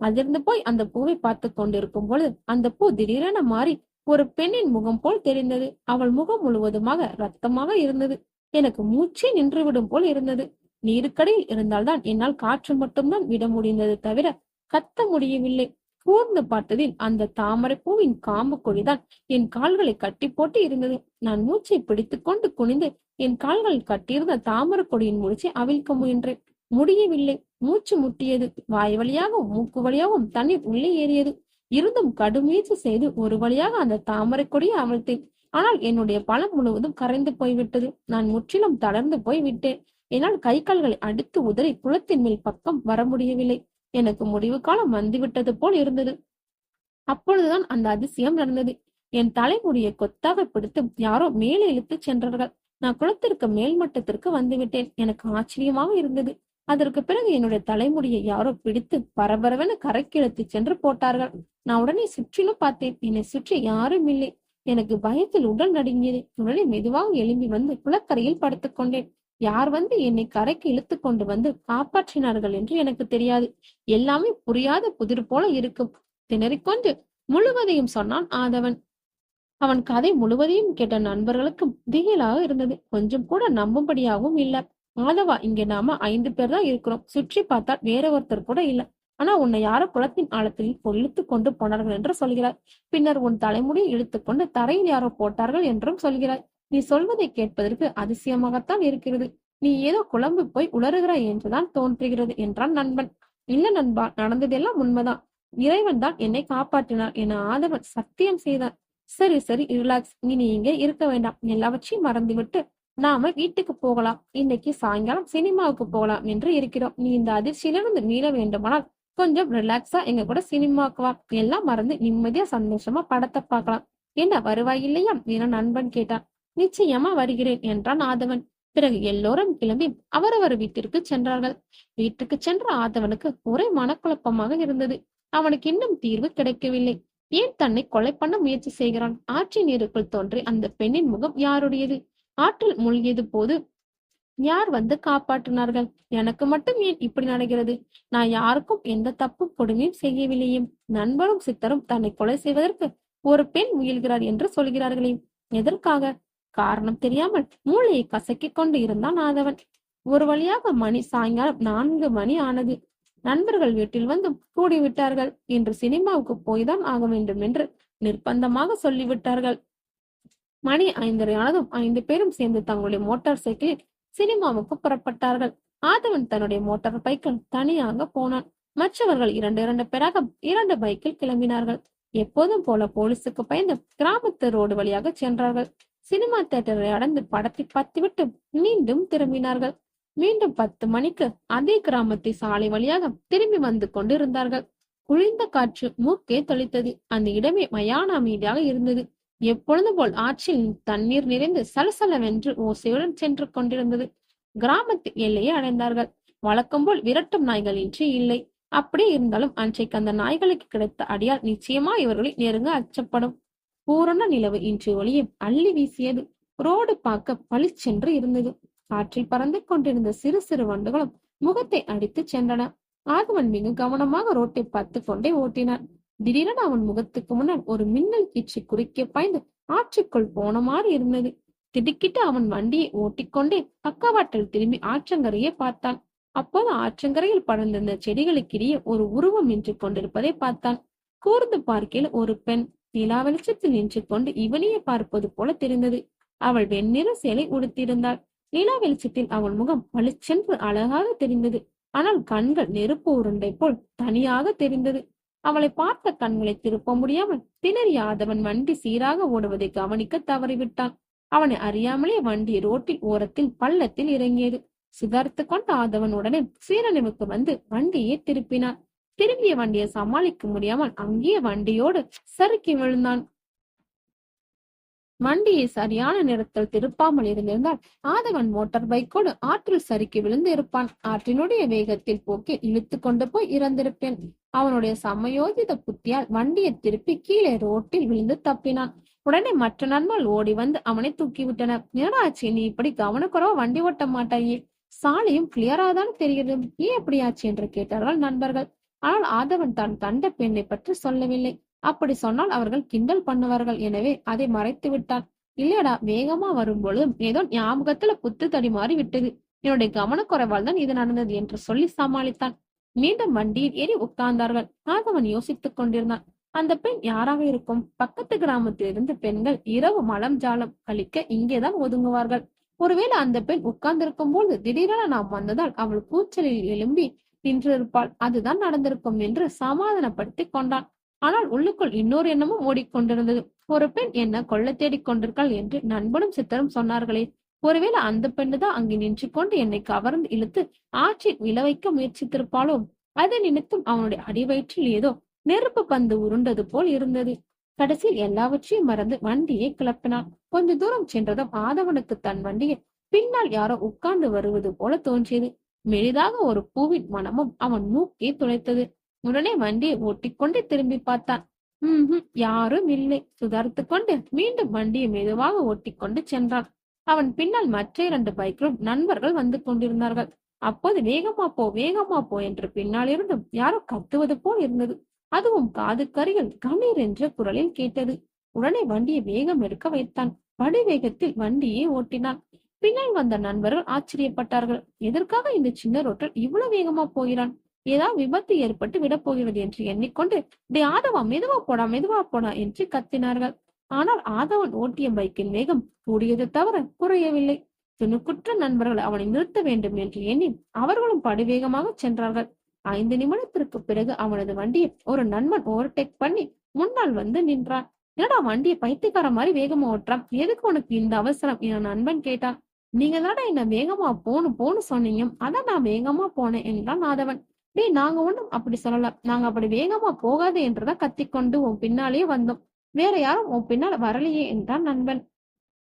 அதிர்ந்து போய் அந்த பூவை பார்த்து கொண்டிருக்கும் பொழுது அந்த பூ திடீரென மாறி ஒரு பெண்ணின் முகம் போல் தெரிந்தது. அவள் முகம் முழுவதுமாக ரத்தமாக இருந்தது. எனக்கு மூச்சே நின்றுவிடும் போல் இருந்தது. நீருக்கடையில் இருந்தால்தான் என்னால் காற்று மட்டும்தான் விட முடிந்தது தவிர கத்த முடியவில்லை. கூர்ந்து பார்த்ததில் அந்த தாமரை பூவின் காம்பு கொடிதான் என் கால்களை கட்டி போட்டு இருந்தது. நான் மூச்சை பிடித்துக் கொண்டு குனிந்து என் கால்களில் கட்டியிருந்த தாமரை கொடியின் முடிச்சை அவிழ்க்க முயன்றேன். முடியவில்லை. மூச்சு முட்டியது. வாய் வழியாகவும் மூக்கு வழியாகவும் தண்ணீர் உள்ளே ஏறியது. இருந்தும் கடுமுயற்சி செய்து ஒரு வழியாக அந்த தாமரை கொடியை அவிழ்த்தேன். ஆனால் என்னுடைய பலம் முழுவதும் கரைந்து போய்விட்டது. நான் முற்றிலும் தளர்ந்து போய் விட்டேன். என்னால் கை கால்களை அடித்து உதறி குளத்தின் மேல் பக்கம் வர முடியவில்லை. எனக்கு முடிவு காலம் வந்துவிட்டது போல் இருந்தது. அப்பொழுதுதான் அந்த அதிசயம் நடந்தது. என் தலைமுடியை கொத்தாக பிடித்து யாரோ மேலே இழுத்து சென்றார்கள். நான் குளத்திற்கு மேல் மட்டத்திற்கு வந்துவிட்டேன். எனக்கு ஆச்சரியமாக இருந்தது. அதற்கு பிறகு என்னுடைய தலைமுடியை யாரோ பிடித்து பரபரவென கரைக்கு இழுத்து சென்று போட்டார்கள். நான் உடனே சுற்றிலும் பார்த்தேன். என்னை சுற்றி யாரும் இல்லை. எனக்கு பயத்தில் உடல் நடுங்கியது. உடனே மெதுவாக எழும்பி வந்து குளக்கரையில் படுத்துக் கொண்டேன். யார் வந்து என்னை கரைக்கு இழுத்து கொண்டு வந்து காப்பாற்றினார்கள் என்று எனக்கு தெரியாது. எல்லாமே புரியாத புதிர் போல இருக்கும். திணறிக்கொண்டு முழுவதையும் சொன்னான் ஆதவன். அவன் கதை முழுவதையும் கேட்ட நண்பர்களுக்கும் திகிலாக இருந்தது. கொஞ்சம் கூட நம்பும்படியாகவும் இல்லை. ஆதவா, இங்க நாம 5 பேர் தான் இருக்கிறோம். சுற்றி பார்த்தால் வேற ஒருத்தர் கூட இல்ல. ஆனா உன்னை யாரோ குளத்தின் ஆழத்தில் இழுத்து கொண்டு போனார்கள் என்று சொல்கிறாய். பின்னர் உன் தலைமுடியை இழுத்துக்கொண்டு தரையில் யாரோ போட்டார்கள் என்றும் சொல்கிறாய். நீ சொல்வதை கேட்பதற்கு அதிசயமாகத்தான் இருக்கிறது. நீ ஏதோ குழம்பு போய் உளறுகிறாய் என்றுதான் தோன்றுகிறது என்றான் நண்பன். இல்ல நண்பா, நடந்ததெல்லாம் உண்மைதான். இறைவன் தான் என்னை காப்பாற்றினார் என ஆதவன் சத்தியம் செய்தான். சரி சரி, ரிலாக்ஸ். நீ இங்கே இருக்க வேண்டாம். எல்லாவற்றையும் மறந்துவிட்டு நாம வீட்டுக்கு போகலாம். இன்னைக்கு சாயங்காலம் சினிமாவுக்கு போகலாம் என்று இருக்கிறோம். நீ இந்த அதிர்ச்சியிலிருந்து மீள வேண்டுமானால் கொஞ்சம் ரிலாக்ஸா எங்க கூட சினிமாக்கு வா, எல்லாம் மறந்து நிம்மதியா சந்தோஷமா படத்தை பார்க்கலாம். என்ன வருவாய் இல்லையா என நண்பன் கேட்டான். நிச்சயமா வருகிறேன் என்றான் ஆதவன். பிறகு எல்லோரும் கிளம்பி அவரவர் வீட்டிற்கு சென்றார்கள். வீட்டுக்கு சென்ற ஆதவனுக்கு ஒரே மனக்குழப்பமாக இருந்தது. அவனுக்கு இன்னும் தீர்வு கிடைக்கவில்லை. ஏன் தன்னை கொலை பண்ண முயற்சி செய்கிறான்? ஆற்றின் நீருக்குள் தோன்றி அந்த பெண்ணின் முகம் யாருடையது? ஆற்றில் மூழ்கியது போது யார் வந்து காப்பாற்றினார்கள்? எனக்கு மட்டும் ஏன் இப்படி நடக்கிறது? நான் யாருக்கும் எந்த தப்பும் கொடுமையும் செய்யவில்லையே. நண்பரும் சித்தரும் தன்னை கொலை செய்வதற்கு ஒரு பெண் முயல்கிறார் என்று சொல்கிறார்களே, எதற்காக? காரணம் தெரியாமல் மூளையை கசக்கிக் கொண்டு இருந்தான் ஆதவன். ஒரு வழியாக மணி சாயங்காலம் 4 மணி ஆனது. நண்பர்கள் வீட்டில் வந்து கூடிவிட்டார்கள். இன்று சினிமாவுக்கு போய்தான் ஆக வேண்டும் என்று நிர்பந்தமாக சொல்லிவிட்டார்கள். மணி 5:30 ஆனதும் 5 பேரும் சேர்ந்து தங்களுடைய மோட்டார் சைக்கிளில் சினிமாவுக்கு புறப்பட்டார்கள். ஆதவன் தன்னுடைய மோட்டார் பைக்கில் தனியாக போனான். மற்றவர்கள் 2 பேராக 2 பைக்கில் கிளம்பினார்கள். எப்போதும் போல போலீசுக்கு பயந்து கிராமத்து ரோடு வழியாக சென்றார்கள். சினிமா தியேட்டரை அடைந்து படத்தை பார்த்துவிட்டு மீண்டும் திரும்பினார்கள். மீண்டும் 10 மணிக்கு அதே கிராமத்தை சாலை வழியாக திரும்பி வந்து கொண்டிருந்தார்கள். குளிர்ந்த காற்று மூக்கே தொளித்தது. அந்த இடமே மயான அமைதியாக இருந்தது. எப்பொழுது போல் ஆற்றில் தண்ணீர் நிறைந்து சலசலவென்று ஓசையுடன் சென்று கொண்டிருந்தது. கிராமத்து எல்லையை அடைந்தார்கள். வழக்கம் போல் விரட்டும் நாய்கள் இன்றி இல்லை. அப்படியே இருந்தாலும் அன்றைக்கு அந்த நாய்களுக்கு கிடைத்த அடியால் நிச்சயமா இவர்களை நெருங்க அச்சப்படும். பூரண நிலவு இன்று ஒளியை அள்ளி வீசியது. ரோடு பார்க்க பளிச்சென்று இருந்தது. காற்றில் பறந்து கொண்டிருந்த சிறு சிறு வண்டுகளும் முகத்தை அடித்து சென்றன. ஆதவன் மிக கவனமாக ரோட்டை பார்த்து கொண்டே ஓட்டினான். திடீரென அவன் முகத்துக்கு முன்னால் ஒரு மின்னல் கீச்சு குறுக்கே பாய்ந்து ஆற்றுக்குள் போன மாதிரி இருந்தது. திடுக்கிட்டு அவன் வண்டியை ஓட்டிக்கொண்டே பக்கவாட்டில் திரும்பி ஆற்றங்கரையை பார்த்தான். அப்போது ஆற்றங்கரையில் படர்ந்திருந்த செடிகளுக்கிடையே ஒரு உருவம் நின்று கொண்டிருப்பதை பார்த்தான். கூர்ந்து பார்க்கையில் ஒரு பெண் நிலா வெளிச்சத்தில் நின்று கொண்டு இவனையே பார்ப்பது போல தெரிந்தது. அவள் வெண்ணிற சேலை உடுத்தியிருந்தாள். நிலா வெளிச்சத்தில் அவள் முகம் பளிச்சென்று அழகாக தெரிந்தது. ஆனால் கண்கள் நெருப்பு உருண்டை போல் தனியாக தெரிந்தது. அவளை பார்த்த கண்களை திருப்ப முடியாமல் திணறிய ஆதவன் வண்டி சீராக ஓடுவதை கவனிக்க தவறிவிட்டான். அவனை அறியாமலே வண்டி ரோட்டில் ஓரத்தில் பள்ளத்தில் இறங்கியது. சுதாரித்து கொண்ட ஆதவன் உடனே சீரழிவுக்கு வந்து வண்டியை திருப்பினான். திரும்பிய வண்டியை சமாளிக்க முடியாமல் அங்கேயே வண்டியோடு சறுக்கி விழுந்தான். வண்டியை சரியான நேரத்தில் திருப்பாமல் இருந்திருந்தால் ஆதவன் மோட்டார் பைக்கோடு ஆற்றில் சறுக்கி விழுந்து இருப்பான். ஆற்றினுடைய வேகத்தில் போக்கி இழுத்து கொண்டு போய் இறந்திருப்பேன். அவனுடைய சமயோஜித புத்தியால் வண்டியை திருப்பி கீழே ரோட்டில் விழுந்து தப்பினான். உடனே மற்ற நண்பர்கள் ஓடி வந்து அவனை தூக்கி விட்டனர். ஏனாச்சு, நீ இப்படி கவனக்குறவா வண்டி ஓட்ட மாட்டாயே, சாலையும் கிளியராதான் தெரிகிறது, ஏன் எப்படியாச்சு என்று கேட்டார்கள் நண்பர்கள். ஆனால் ஆதவன் தான் கண்ட பெண்ணை பற்றி சொல்லவில்லை. அப்படி சொன்னால் அவர்கள் கிண்டல் பண்ணுவார்கள். எனவே அதை மறைத்து விட்டான். இல்லடா, வேகமா வரும்பொழுது ஏதோ ஞாபகத்துல புத்து தடி மாறி விட்டது, என்னுடைய கவனக்குறைவால் தான் இது நடந்தது என்று சொல்லி சமாளித்தான். மீண்டும் வண்டியில் ஏறி உட்கார்ந்தார்கள். ஆதவன் யோசித்துக் கொண்டிருந்தான். அந்த பெண் யாராக இருக்கும்? பக்கத்து கிராமத்திலிருந்து பெண்கள் இரவு மலம் ஜாலம் கழிக்க இங்கேதான் ஒதுங்குவார்கள். ஒருவேளை அந்த பெண் உட்கார்ந்திருக்கும் போது திடீரென நாம் வந்ததால் அவள் கூச்சலில் எழும்பி நின்றிருப்பாள். அதுதான் நடந்திருக்கும் என்று சமாதானப்படுத்தி கொண்டான். ஆனால் உள்ளுக்குள் இன்னொரு எண்ணமும் ஓடிக்கொண்டிருந்தது. ஒரு பெண் என்ன கொள்ள தேடிக் கொண்டிருக்காள் என்று நண்பனும் சித்தரும் சொன்னார்களே, ஒருவேளை அந்த பெண்ணுதான் அங்கே நின்று கொண்டு என்னை கவர்ந்து இழுத்து ஆற்றில் விழ வைக்க முயற்சித்திருப்பாளோ? அதை நினைத்தும் அவனுடைய அடிவயிற்றில் ஏதோ நெருப்பு பந்து உருண்டது போல் இருந்தது. கடைசியில் எல்லாவற்றையும் மறந்து வண்டியை கிளப்பினான். கொஞ்ச தூரம் சென்றதும் ஆதவனுக்கு தன் வண்டியை பின்னால் யாரோ உட்கார்ந்து வருவது போல தோன்றியது. மெலிதாக ஒரு பூவின் மனமும் அவன் மூக்கை துளைத்தது. உடனே வண்டியை ஓட்டிக்கொண்டு திரும்பி பார்த்தான். யாரும் இல்லை. சுதாரித்து கொண்டு மீண்டும் வண்டியை மெதுவாக ஓட்டிக்கொண்டு சென்றான். அவன் பின்னால் மற்ற 2 பைக்கிலும் நண்பர்கள் வந்து கொண்டிருந்தார்கள். அப்போது வேகமா போ என்று பின்னால் இருந்தும் யாரோ கத்துவது போல் இருந்தது. அதுவும் காது கருகில் கணீர் என்ற குரலில் கேட்டது. உடனே வண்டியை வேகம் எடுக்க வைத்தான். படி வேகத்தில் வண்டியை ஓட்டினான். பின்னால் வந்த நண்பர்கள் ஆச்சரியப்பட்டார்கள். எதற்காக இந்த சின்ன ரோட்டில் இவ்வளவு வேகமா போகிறான்? ஏதாவது விபத்து ஏற்பட்டு விடப் போகிறது என்று எண்ணிக்கொண்டு, டே ஆதவா, மெதுவா போடா என்று கத்தினார்கள். ஆனால் ஆதவன் ஓட்டிய பைக்கின் வேகம் கூடியது தவிர குறையவில்லை. துணுக்குற்ற நண்பர்கள் அவனை நிறுத்த வேண்டும் என்று எண்ணி அவர்களும் படுவேகமாக சென்றார்கள். 5 நிமிடத்திற்கு பிறகு அவனது வண்டியை ஒரு நண்பன் ஓவர்டேக் பண்ணி முன்னால் வந்து நின்றான். என்னடா வண்டியை பைத்தியக்கார மாதிரி வேகமா ஓட்டுறான், எதுக்கு உனக்கு இந்த அவசரம் என நண்பன் கேட்டான். நீங்க தானே என்ன வேகமா போன்னு சொன்னீங்க, அதான் நான் வேகமா போனேன் என்றான் ஆதவன். டேய், நாங்க ஒண்ணும் அப்படி சொல்லல. நாங்க அப்படி வேகமா போகாதே என்றுதான் கத்திக்கொண்டு உன் பின்னாலேயே வந்தோம். வேற யாரும் உன் பின்னால வரலையே என்றான் நண்பன்.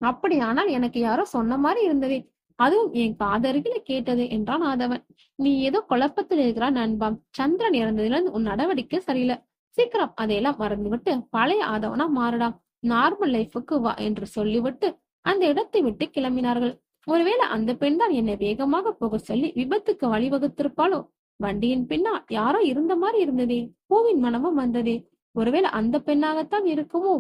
அப்படியானால் எனக்கு யாரோ சொன்ன மாதிரி இருந்ததே, அதுவும் என் காதருகில கேட்டது என்றான் ஆதவன். நீ ஏதோ குழப்பத்தில் இருக்கிறாய் நண்பா. சந்திரன் இறந்ததிலிருந்து உன் நடவடிக்கை சரியில்லை. சீக்கிரம் அதையெல்லாம் மறந்துவிட்டு பழைய ஆதவனா மாறடா. நார்மல் லைஃபுக்கு வா என்று சொல்லிவிட்டு அந்த இடத்தை விட்டு கிளம்பினார்கள். ஒருவேளை அந்த பெண் தான் என்னை வேகமாக போக சொல்லி விபத்துக்கு வழிவகுத்திருப்பாளோ? வண்டியின் பின்னால் யாரோ இருந்த மாதிரி இருந்ததே. பூவின் மனமும் வந்ததே. ஒருவேளை அந்த பெண்ணாகத்தான் இருக்குமோ?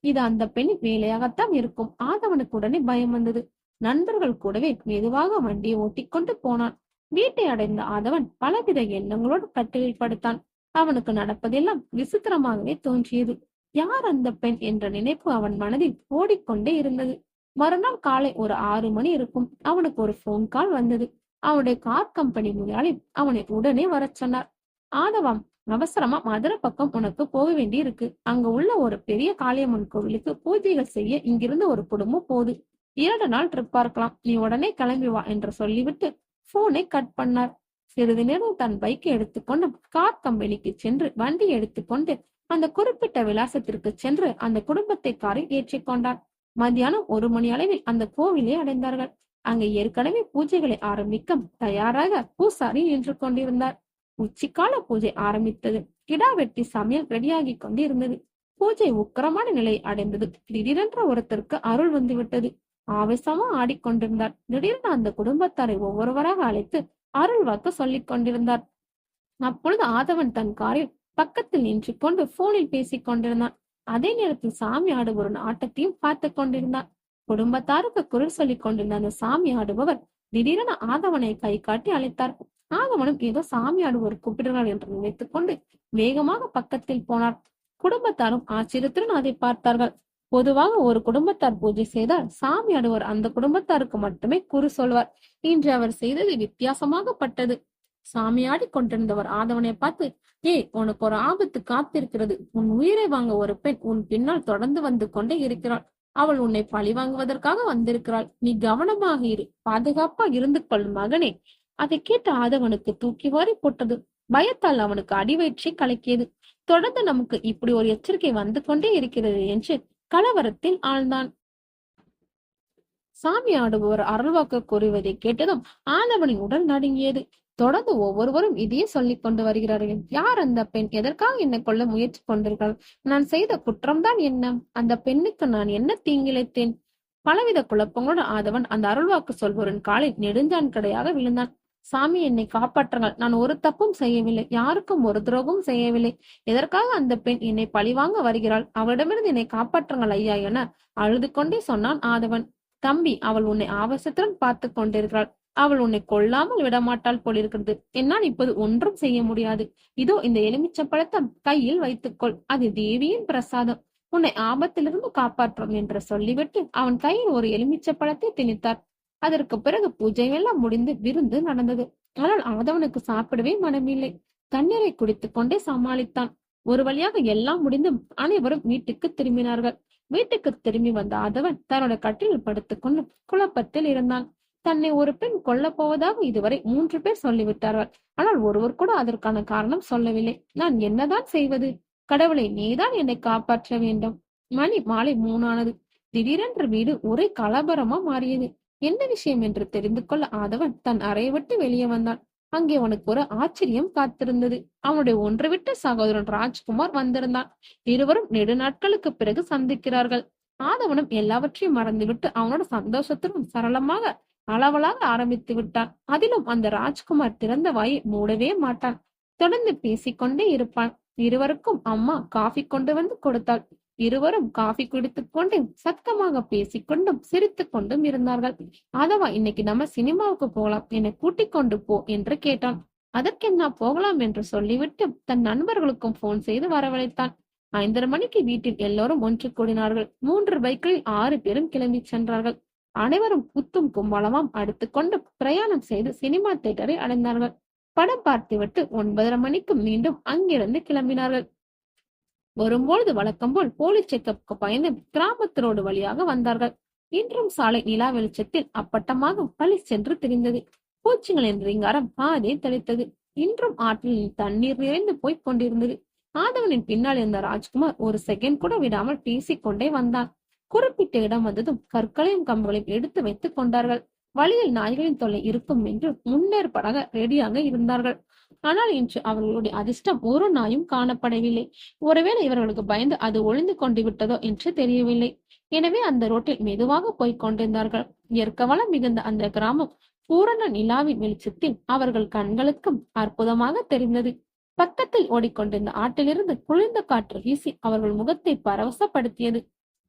இது அந்த பெண்ணின் வேலையாகத்தான் இருக்கும். ஆதவனுக்கு உடனே பயம் வந்தது. நண்பர்கள் கூடவே மெதுவாக வண்டியை ஓட்டிக்கொண்டு போனான். வீட்டை அடைந்த ஆதவன் பலவித எண்ணங்களோடு கட்டிலில் படுத்தான். அவனுக்கு நடப்பதெல்லாம் விசித்திரமாகவே தோன்றியது. யார் அந்த பெண் என்ற நினைப்பு அவன் மனதில் ஓடிக்கொண்டே இருந்தது. மறுநாள் காலை ஒரு 6 மணி இருக்கும். அவனுக்கு ஒரு போன் கால் வந்தது. அவனுடைய கார் கம்பெனி முதலாளி அவனை உடனே வரச் சொன்னார். ஆதவம், அவசரமா மதுரை பக்கம் உனக்கு போக வேண்டி இருக்கு. அங்க உள்ள ஒரு பெரிய காளியம்மன் கோவிலுக்கு பூஜைகள் செய்ய இங்கிருந்து ஒரு குடும்பம் போகுது. 2 நாள் ட்ரிப்பா இருக்கலாம். நீ உடனே கிளம்பி வா என்று சொல்லிவிட்டு போனை கட் பண்ணார். சிறிது நேரம் தன் பைக்கை எடுத்துக்கொண்டு கார் கம்பெனிக்கு சென்று வண்டி எடுத்துக்கொண்டு அந்த குறிப்பிட்ட விலாசத்திற்கு சென்று அந்த குடும்பத்தை காரில் ஏற்றிக்கொண்டார். மத்தியானம் 1 மணி அளவில் அந்த கோவிலை அடைந்தார்கள். அங்கு ஏற்கனவே பூஜைகளை ஆரம்பிக்க தயாராக பூசாரி நின்று கொண்டிருந்தார். உச்சிக்கால பூஜை ஆரம்பித்தது. கிடா வெட்டி சமையல் ரெடியாகி கொண்டு இருந்தது. பூஜை உக்கிரமான நிலை அடைந்தது. திடீரென்ற ஒருத்தருக்கு அருள் வந்துவிட்டது. ஆவேசமா ஆடிக்கொண்டிருந்தார். திடீரென அந்த குடும்பத்தாரை ஒவ்வொருவராக அழைத்து அருள் வாக்கு சொல்லிக் கொண்டிருந்தார். அப்பொழுது ஆதவன் தன் காரில் பக்கத்தில் நின்று கொண்டு போனில் பேசிக் கொண்டிருந்தான். அதே நேரத்தில் சாமி ஆடுபவர் ஆட்டத்தையும் பார்த்து கொண்டிருந்தான். குடும்பத்தாருக்கு குரல் சொல்லிக் கொண்டிருந்த அந்த சாமி ஆடுபவர் திடீரென ஆதவனை கை காட்டி அழைத்தார். ஆதவனும் ஏதோ சாமி ஆடுபவர் கூப்பிடுகிறார் என்று நினைத்துக் கொண்டு வேகமாக பக்கத்தில் போனார். குடும்பத்தாரும் ஆச்சரியத்துடன் அதை பார்த்தார்கள். பொதுவாக ஒரு குடும்பத்தார் பூஜை செய்தால் சாமி ஆடுவர் அந்த குடும்பத்தாருக்கு மட்டுமே குறி சொல்வார். இன்று அவர் செய்தது வித்தியாசமாகப்பட்டது. சாமியாடி கொண்டிருந்தவர் ஆதவனை பார்த்து, ஏய், உனக்கு ஒரு ஆபத்து காத்திருக்கிறது. உன் உயிரை வாங்க ஒரு பெண் உன் பின்னால் தொடர்ந்து வந்து கொண்டே இருக்கிறாள். அவள் உன்னை பழி வாங்குவதற்காக வந்திருக்கிறாள். நீ கவனமாக இரு, பாதுகாப்பா இருந்து கொள் மகனே. அதை கேட்ட ஆதவனுக்கு தூக்கி வாரி போட்டது. பயத்தால் அவனுக்கு அடிவயிற்றை கலக்கியது. தொடர்ந்து நமக்கு இப்படி ஒரு எச்சரிக்கை வந்து கொண்டே இருக்கிறது என்று கலவரத்தில் ஆழ்ந்தான். சாமி ஆடுபவர் அருள்வாக்கு கூறுவதை கேட்டதும் ஆதவனின் உடல் நடுங்கியது. தொடர்ந்து ஒவ்வொருவரும் இதையே சொல்லிக் கொண்டு வருகிறார்கள். யார் அந்த பெண்? எதற்காக என்னை கொல்ல முயற்சி கொண்டிருக்கிறாள்? நான் செய்த குற்றம்தான் என்ன? அந்த பெண்ணுக்கு நான் என்ன தீங்கிழைத்தேன்? பலவித குழப்பங்களோடு ஆதவன் அந்த அருள்வாக்கு சொல்பவரின் காலில் நெடுஞ்சான் கடையாக விழுந்தான். சாமி, என்னை காப்பாற்றுங்கள். நான் ஒரு தப்பும் செய்யவில்லை. யாருக்கும் ஒரு துரோகமும் செய்யவில்லை. எதற்காக அந்த பெண் என்னை பழிவாங்க வருகிறாள்? அவளிடமிருந்து என்னை காப்பாற்றுங்கள் ஐயா என அழுது கொண்டே சொன்னான் ஆதவன். தம்பி, அவள் உன்னை ஆவேசத்துடன் பார்த்து கொண்டிருக்கிறாள். அவள் உன்னை கொல்லாமல் விடமாட்டாள் போலிருக்கிறது. என்னால் இப்போது ஒன்றும் செய்ய முடியாது. இதோ இந்த எலுமிச்சம்பழத்தை கையில் வைத்துக்கொள். அது தேவியின் பிரசாதம். உன்னை ஆபத்திலிருந்து காப்பாற்றும் என்று சொல்லிவிட்டு அவன் கையில் ஒரு எலுமிச்சம்பழத்தை திணித்தார். அதற்கு பிறகு பூஜை எல்லாம் முடிந்து விருந்து நடந்தது. ஆனால் ஆதவனுக்கு சாப்பிடவே மனமில்லை. தண்ணீரை குடித்துக் கொண்டே சமாளித்தான். ஒரு வழியாக எல்லாம் முடிந்தும் அனைவரும் வீட்டுக்கு திரும்பினார்கள். வீட்டுக்கு திரும்பி வந்த ஆதவன் தன்னோட கட்டிலில் படுத்துக்கொண்டு குழப்பத்தில் இருந்தான். தன்னை ஒரு பெண் கொல்ல போவதாக இதுவரை 3 பேர் சொல்லிவிட்டார்கள். ஆனால் ஒருவர் கூட அதற்கான காரணம் சொல்லவில்லை. நான் என்னதான் செய்வது? கடவுளை, நீதான் என்னை காப்பாற்ற வேண்டும். மணி மாலை 3 ஆனது. திடீரென்று வீடு ஒரே கலவரமா மாறியது. என்ன விஷயம் என்று தெரிந்து கொள்ள ஆதவன் தன் அறையை விட்டு வெளியே வந்தான். அங்கே அவனுக்கு ஒரு ஆச்சரியம் காத்திருந்தது. அவனுடைய ஒன்றுவிட்ட சகோதரன் ராஜ்குமார் வந்திருந்தான். இருவரும் நெடுநாட்களுக்கு பிறகு சந்திக்கிறார்கள். ஆதவனும் எல்லாவற்றையும் மறந்துவிட்டு அவனோட சந்தோஷத்துடன் சரளமாக அளவலாக ஆரம்பித்து விட்டான். அதிலும் அந்த ராஜ்குமார் திறந்த வாயை மூடவே மாட்டான். தொடர்ந்து பேசிக்கொண்டே இருப்பான். இருவருக்கும் அம்மா காஃபி கொண்டு வந்து கொடுத்தாள். இருவரும் காஃபி குடித்துக் கொண்டு சத்தமாக பேசிக்கொண்டும் சிரித்துக் கொண்டும் இருந்தார்கள். அதவா, இன்னைக்கு நம்ம சினிமாவுக்கு போகலாம், என்னை கூட்டிக் கொண்டு போ என்று கேட்டான். அதற்கென்ன, போகலாம் என்று சொல்லிவிட்டு தன் நண்பர்களுக்கும் போன் செய்து வரவழைத்தான். 5:30 மணிக்கு வீட்டில் எல்லோரும் ஒன்று கூடினார்கள். 3 பைக்கில் 6 பேரும் கிளம்பி சென்றார்கள். அனைவரும் புத்தும் கும்பலமாம் அடுத்துக்கொண்டு பிரயாணம் செய்து சினிமா தியேட்டரை அடைந்தார்கள். படம் பார்த்துவிட்டு 9:30 மணிக்கு மீண்டும் அங்கிருந்து கிளம்பினார்கள். வரும்பொழுது வழக்கம் போல் போலீஸ் செக்கப்புக்கு பயந்து கிராமத்து ரோடு வழியாக வந்தார்கள். இன்றும் சாலை நிலா வெளிச்சத்தில் அப்பட்டமாக பளி சென்று திரிந்தது. பூச்சிகளின் ரீங்காரம் பாதை தெளித்தது. இன்றும் ஆற்றில் தண்ணீர் நிறைந்து போய்க் கொண்டிருந்தது. ஆதவனின் பின்னால் இருந்த ராஜ்குமார் ஒரு செகண்ட் கூட விடாமல் பேசிக்கொண்டே வந்தான். குறிப்பிட்ட இடம் வந்ததும் கற்களையும் கம்புகளையும் எடுத்து வைத்துக் கொண்டார்கள். வழியில் நாய்களின் தொல்லை இருக்கும் என்று முன்னேற்படாக ரெடியாக இருந்தார்கள். ஆனால் இன்று அவர்களுடைய அதிர்ஷ்டம் ஒரு நாயும் காணப்படவில்லை. ஒருவேளை இவர்களுக்கு பயந்து அது ஒளிந்து கொண்டு விட்டதோ என்று தெரியவில்லை. எனவே அந்த ரோட்டில் மெதுவாக போய்க் கொண்டிருந்தார்கள். இயற்கை வளம் மிகுந்த அந்த கிராமம் பூரண நிலாவின் வெளிச்சத்தில் அவர்கள் கண்களுக்கும் அற்புதமாக தெரிந்தது. பக்கத்தில் ஓடிக்கொண்டிருந்த ஆற்றிலிருந்து குளிர்ந்த காற்று வீசி அவர்கள் முகத்தை பரவசப்படுத்தியது.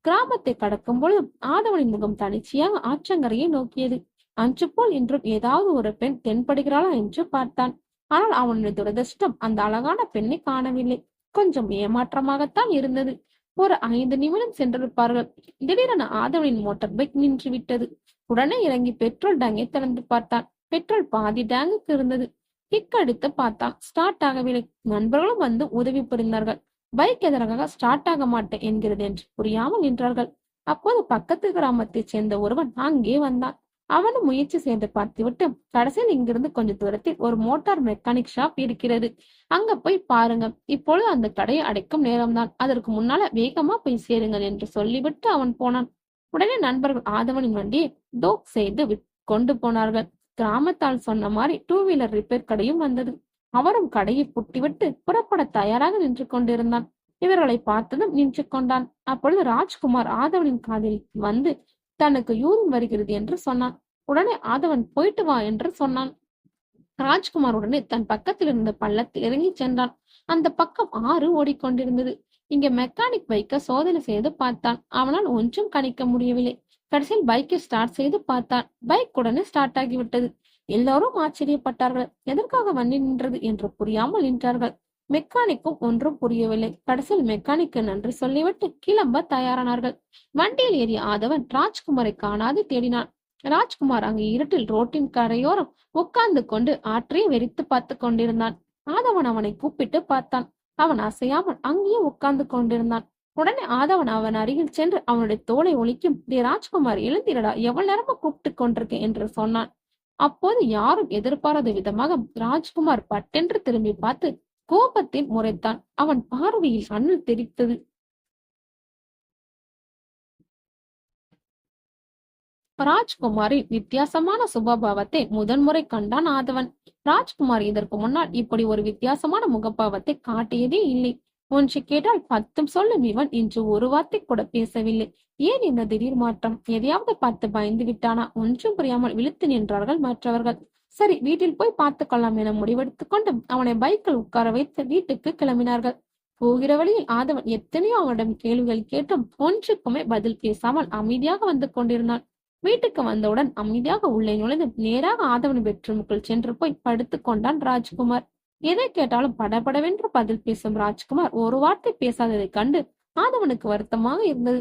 கிராமத்தை கடக்கும் பொழுதும் ஆதவனின் முகம் தனிச்சையாக ஆற்றங்கரையை நோக்கியது. அன்று போல் இன்றும் ஏதாவது ஒரு பெண் தென்படுகிறாளா என்று பார்த்தான். ஆனால் அவனுடைய துரதிர்ஷ்டம் அந்த அழகான பெண்ணை காணவில்லை. கொஞ்சம் ஏமாற்றமாகத்தான் இருந்தது. ஒரு 5 நிமிடம் சென்றிருப்பார்கள். திடீரென ஆதவனின் மோட்டார் பைக் நின்று விட்டது. உடனே இறங்கி பெட்ரோல் டேங்கை திறந்து பார்த்தான். பெட்ரோல் பாதி டேங்குக்கு இருந்தது. கிக் அடித்து பார்த்தான். ஸ்டார்ட் ஆகவில்லை. நண்பர்களும் வந்து உதவி புரிந்தார்கள். பைக் எதற்காக ஸ்டார்ட் ஆக மாட்டேன் என்கிறது என்று புரியாமல் நின்றார்கள். அப்போது பக்கத்து கிராமத்தைச் சேர்ந்த ஒருவன் அங்கே வந்தான். அவனும் முயற்சி செய்து பார்த்துவிட்டு கடைசியில் இங்கிருந்து கொஞ்ச தூரத்தில் ஒரு மோட்டார் மெக்கானிக் ஷாப் இருக்கிறது, அங்க போய் பாருங்க, இப்பொழுது அந்த கடையை அடைக்கும் நேரம்தான், அதற்கு முன்னால வேகமா போய் சேருங்கள் என்று சொல்லிவிட்டு அவன் போனான். உடனே நண்பர்கள் ஆதவனின் வண்டியை டோக் செய்து கொண்டு போனார்கள். கிராமத்தால் சொன்ன மாதிரி 2 வீலர் ரிப்பேர் கடையும் வந்தது. அவரும் கடையை பூட்டிவிட்டு புறப்பட தயாராக நின்று கொண்டிருந்தான். இவர்களை பார்த்ததும் நின்று கொண்டான். அப்பொழுது ராஜ்குமார் ஆதவனின் காதில் வந்து தனக்கு யூரின் வருகிறது என்று சொன்னான். உடனே ஆதவன் போயிட்டு வா என்று சொன்னான். ராஜ்குமார் உடனே தன் பக்கத்தில் இருந்த பள்ளத்தில் இறங்கி சென்றான். அந்த பக்கம் ஆறு ஓடிக்கொண்டிருந்தது. இங்க மெக்கானிக் பைக்கை சோதனை செய்து பார்த்தான். அவனால் ஒன்றும் கணிக்க முடியவில்லை. கடைசியில் பைக்கை ஸ்டார்ட் செய்து பார்த்தான். பைக் உடனே ஸ்டார்ட் ஆகிவிட்டது. எல்லோரும் ஆச்சரியப்பட்டார்கள். எதற்காக வண்டி நின்றது என்று புரியாமல் நின்றார்கள். மெக்கானிக்கும் ஒன்றும் புரியவில்லை. கடைசியில் மெக்கானிக்கு நன்றி சொல்லிவிட்டு கிளம்ப தயாரானார்கள். வண்டியில் ஏறிய ஆதவன் ராஜ்குமாரை காணாது தேடினான். ராஜ்குமார் அங்கு இருட்டில் ரோட்டின் கரையோரம் உட்கார்ந்து கொண்டு ஆற்றையே வெறித்து பார்த்து கொண்டிருந்தான். ஆதவன் அவனை கூப்பிட்டு பார்த்தான். அவன் அசையாமல் அங்கேயே உட்கார்ந்து கொண்டிருந்தான். உடனே ஆதவன் அவன் அருகில் சென்று அவனுடைய தோலை ஒலிக்கும், டே ராஜ்குமார், எழுந்திரடா, எவ்வளவு நேரமா கூப்பிட்டு கொண்டிருக்கேன் என்று சொன்னான். அப்போது யாரும் எதிர்பாராத விதமாக ராஜ்குமார் பட்டென்று திரும்பி பார்த்து கோபத்தில் முறைத்தான். அவன் பார்வையில் அண்ணல் தெரித்தது. ராஜ்குமாரின் வித்தியாசமான சுபபாவத்தை முதன்முறை கண்டான் ஆதவன். ராஜ்குமார் இதற்கு முன்னால் இப்படி ஒரு வித்தியாசமான முகபாவத்தை காட்டியதே இல்லை. ஒன்று கேட்டால் 10 சொல்லும் இவன் இன்று ஒரு வார்த்தை கூட பேசவில்லை. ஏன் இந்த திடீர் மாற்றம்? எதையாவது பார்த்து பயந்து விட்டானா? ஒன்றும் புரியாமல் விழுத்து நின்றார்கள் மற்றவர்கள். சரி, வீட்டில் போய் பார்த்து கொள்ளலாம் என முடிவெடுத்துக் கொண்டு அவனை பைக்கில் உட்கார வைத்து வீட்டுக்கு கிளம்பினார்கள். போகிற வழியில் ஆதவன் எத்தனையோ அவனிடம் கேள்விகள் கேட்டும் ஒன்றுக்குமே பதில் பேசாமல் அமைதியாக வந்து கொண்டிருந்தான். வீட்டுக்கு வந்தவுடன் அமைதியாக உள்ளே நுழைந்து நேராக ஆதவன் பெட்ரூமுக்குள் சென்று போய் படுத்துக் கொண்டான் ராஜ்குமார். எதை கேட்டாலும் படபடவென்று பதில் பேசும் ராஜ்குமார் ஒரு வார்த்தை பேசாததை கண்டு ஆதவனுக்கு வருத்தமாக இருந்தது.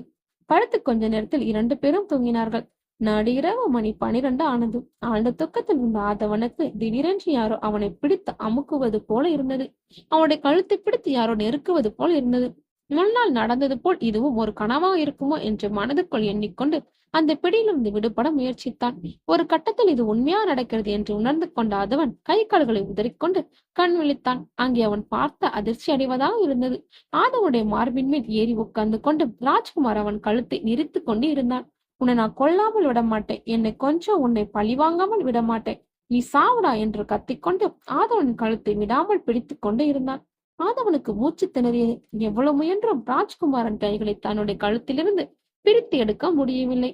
படுத்து கொஞ்ச நேரத்தில் 2 பேரும் தூங்கினார்கள். நடுஇரவு மணி 12 ஆனது. ஆழ்ந்த துக்கத்தில் இருந்த ஆதவனுக்கு திடீரென்று யாரோ அவனை பிடித்து அமுக்குவது போல இருந்தது. அவனுடைய கழுத்தை பிடித்து யாரோ நெருக்குவது போல் இருந்தது. முன்னால் நடந்தது போல் இதுவும் ஒரு கனவாக இருக்குமோ என்று மனதுக்குள் எண்ணிக்கொண்டு அந்த பிடியிலிருந்து விடுபட முயற்சித்தான். ஒரு கட்டத்தில் இது உண்மையா நடக்கிறது என்று உணர்ந்து கொண்ட ஆதவன் கை கால்களை உதறிக்கொண்டு கண் விழித்தான். அங்கே அவன் பார்த்த அதிர்ச்சி அடைவதாக இருந்தது. ஆதவனுடைய மார்பின் மேல் ஏறி உட்கார்ந்து கொண்டு ராஜ்குமார் அவன் கழுத்தை நிறுத்து கொண்டு இருந்தான். உன்னை நான் கொல்லாமல் விட மாட்டேன், என்னை கொஞ்சம் உன்னை பழிவாங்காமல் விட மாட்டேன், நீ சாவுடா என்று கத்திக்கொண்டு ஆதவன் கழுத்தை விடாமல் பிடித்துக் கொண்டு இருந்தான். ஆதவனுக்கு மூச்சு திணறியது. எவ்வளவு முயன்றும் ராஜ்குமாரன் கைகளை தன்னுடைய கழுத்திலிருந்து பிரித்து எடுக்க முடியவில்லை.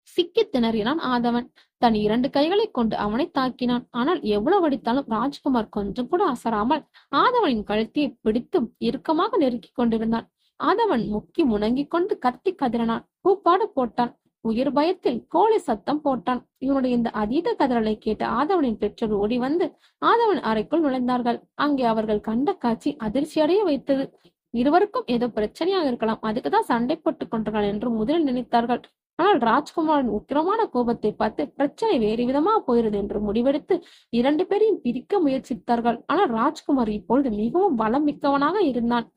சிக்கி திணறினான் ஆதவன். தன் 2 கைகளை கொண்டு அவனை தாக்கினான். ஆனால் எவ்வளவு அடித்தாலும் ராஜ்குமார் கொஞ்சம் கூட அசராமல் ஆதவனின் கழுத்தையை பிடித்து இறுக்கமாக நெருக்கி கொண்டிருந்தான். ஆதவன் முக்கி முணங்கிக் கொண்டு கத்தி கதறினான். கூப்பாடு போட்டான். உயிர் பயத்தில் கோழி சத்தம் போட்டான். இவனுடைய இந்த அதீத கதறலை கேட்ட ஆதவனின் பெற்றோர் ஓடி வந்து ஆதவன் அறைக்குள் நுழைந்தார்கள். அங்கே அவர்கள் கண்ட காட்சி அதிர்ச்சி அடைய வைத்தது. இருவருக்கும் ஏதோ பிரச்சனையாக இருக்கலாம், அதுக்குதான் சண்டை போட்டுக் கொண்டார்கள் என்று முதலில் நினைத்தார்கள். ஆனால் ராஜ்குமாரின் உக்கிரமான கோபத்தை பார்த்து பிரச்சனை வேறு விதமா போயிருது என்று முடிவெடுத்து 2 பேரையும் பிரிக்க முயற்சித்தார்கள். ஆனால் ராஜ்குமார் இப்பொழுது மிகவும் பலம் மிக்கவனாக இருந்தான்.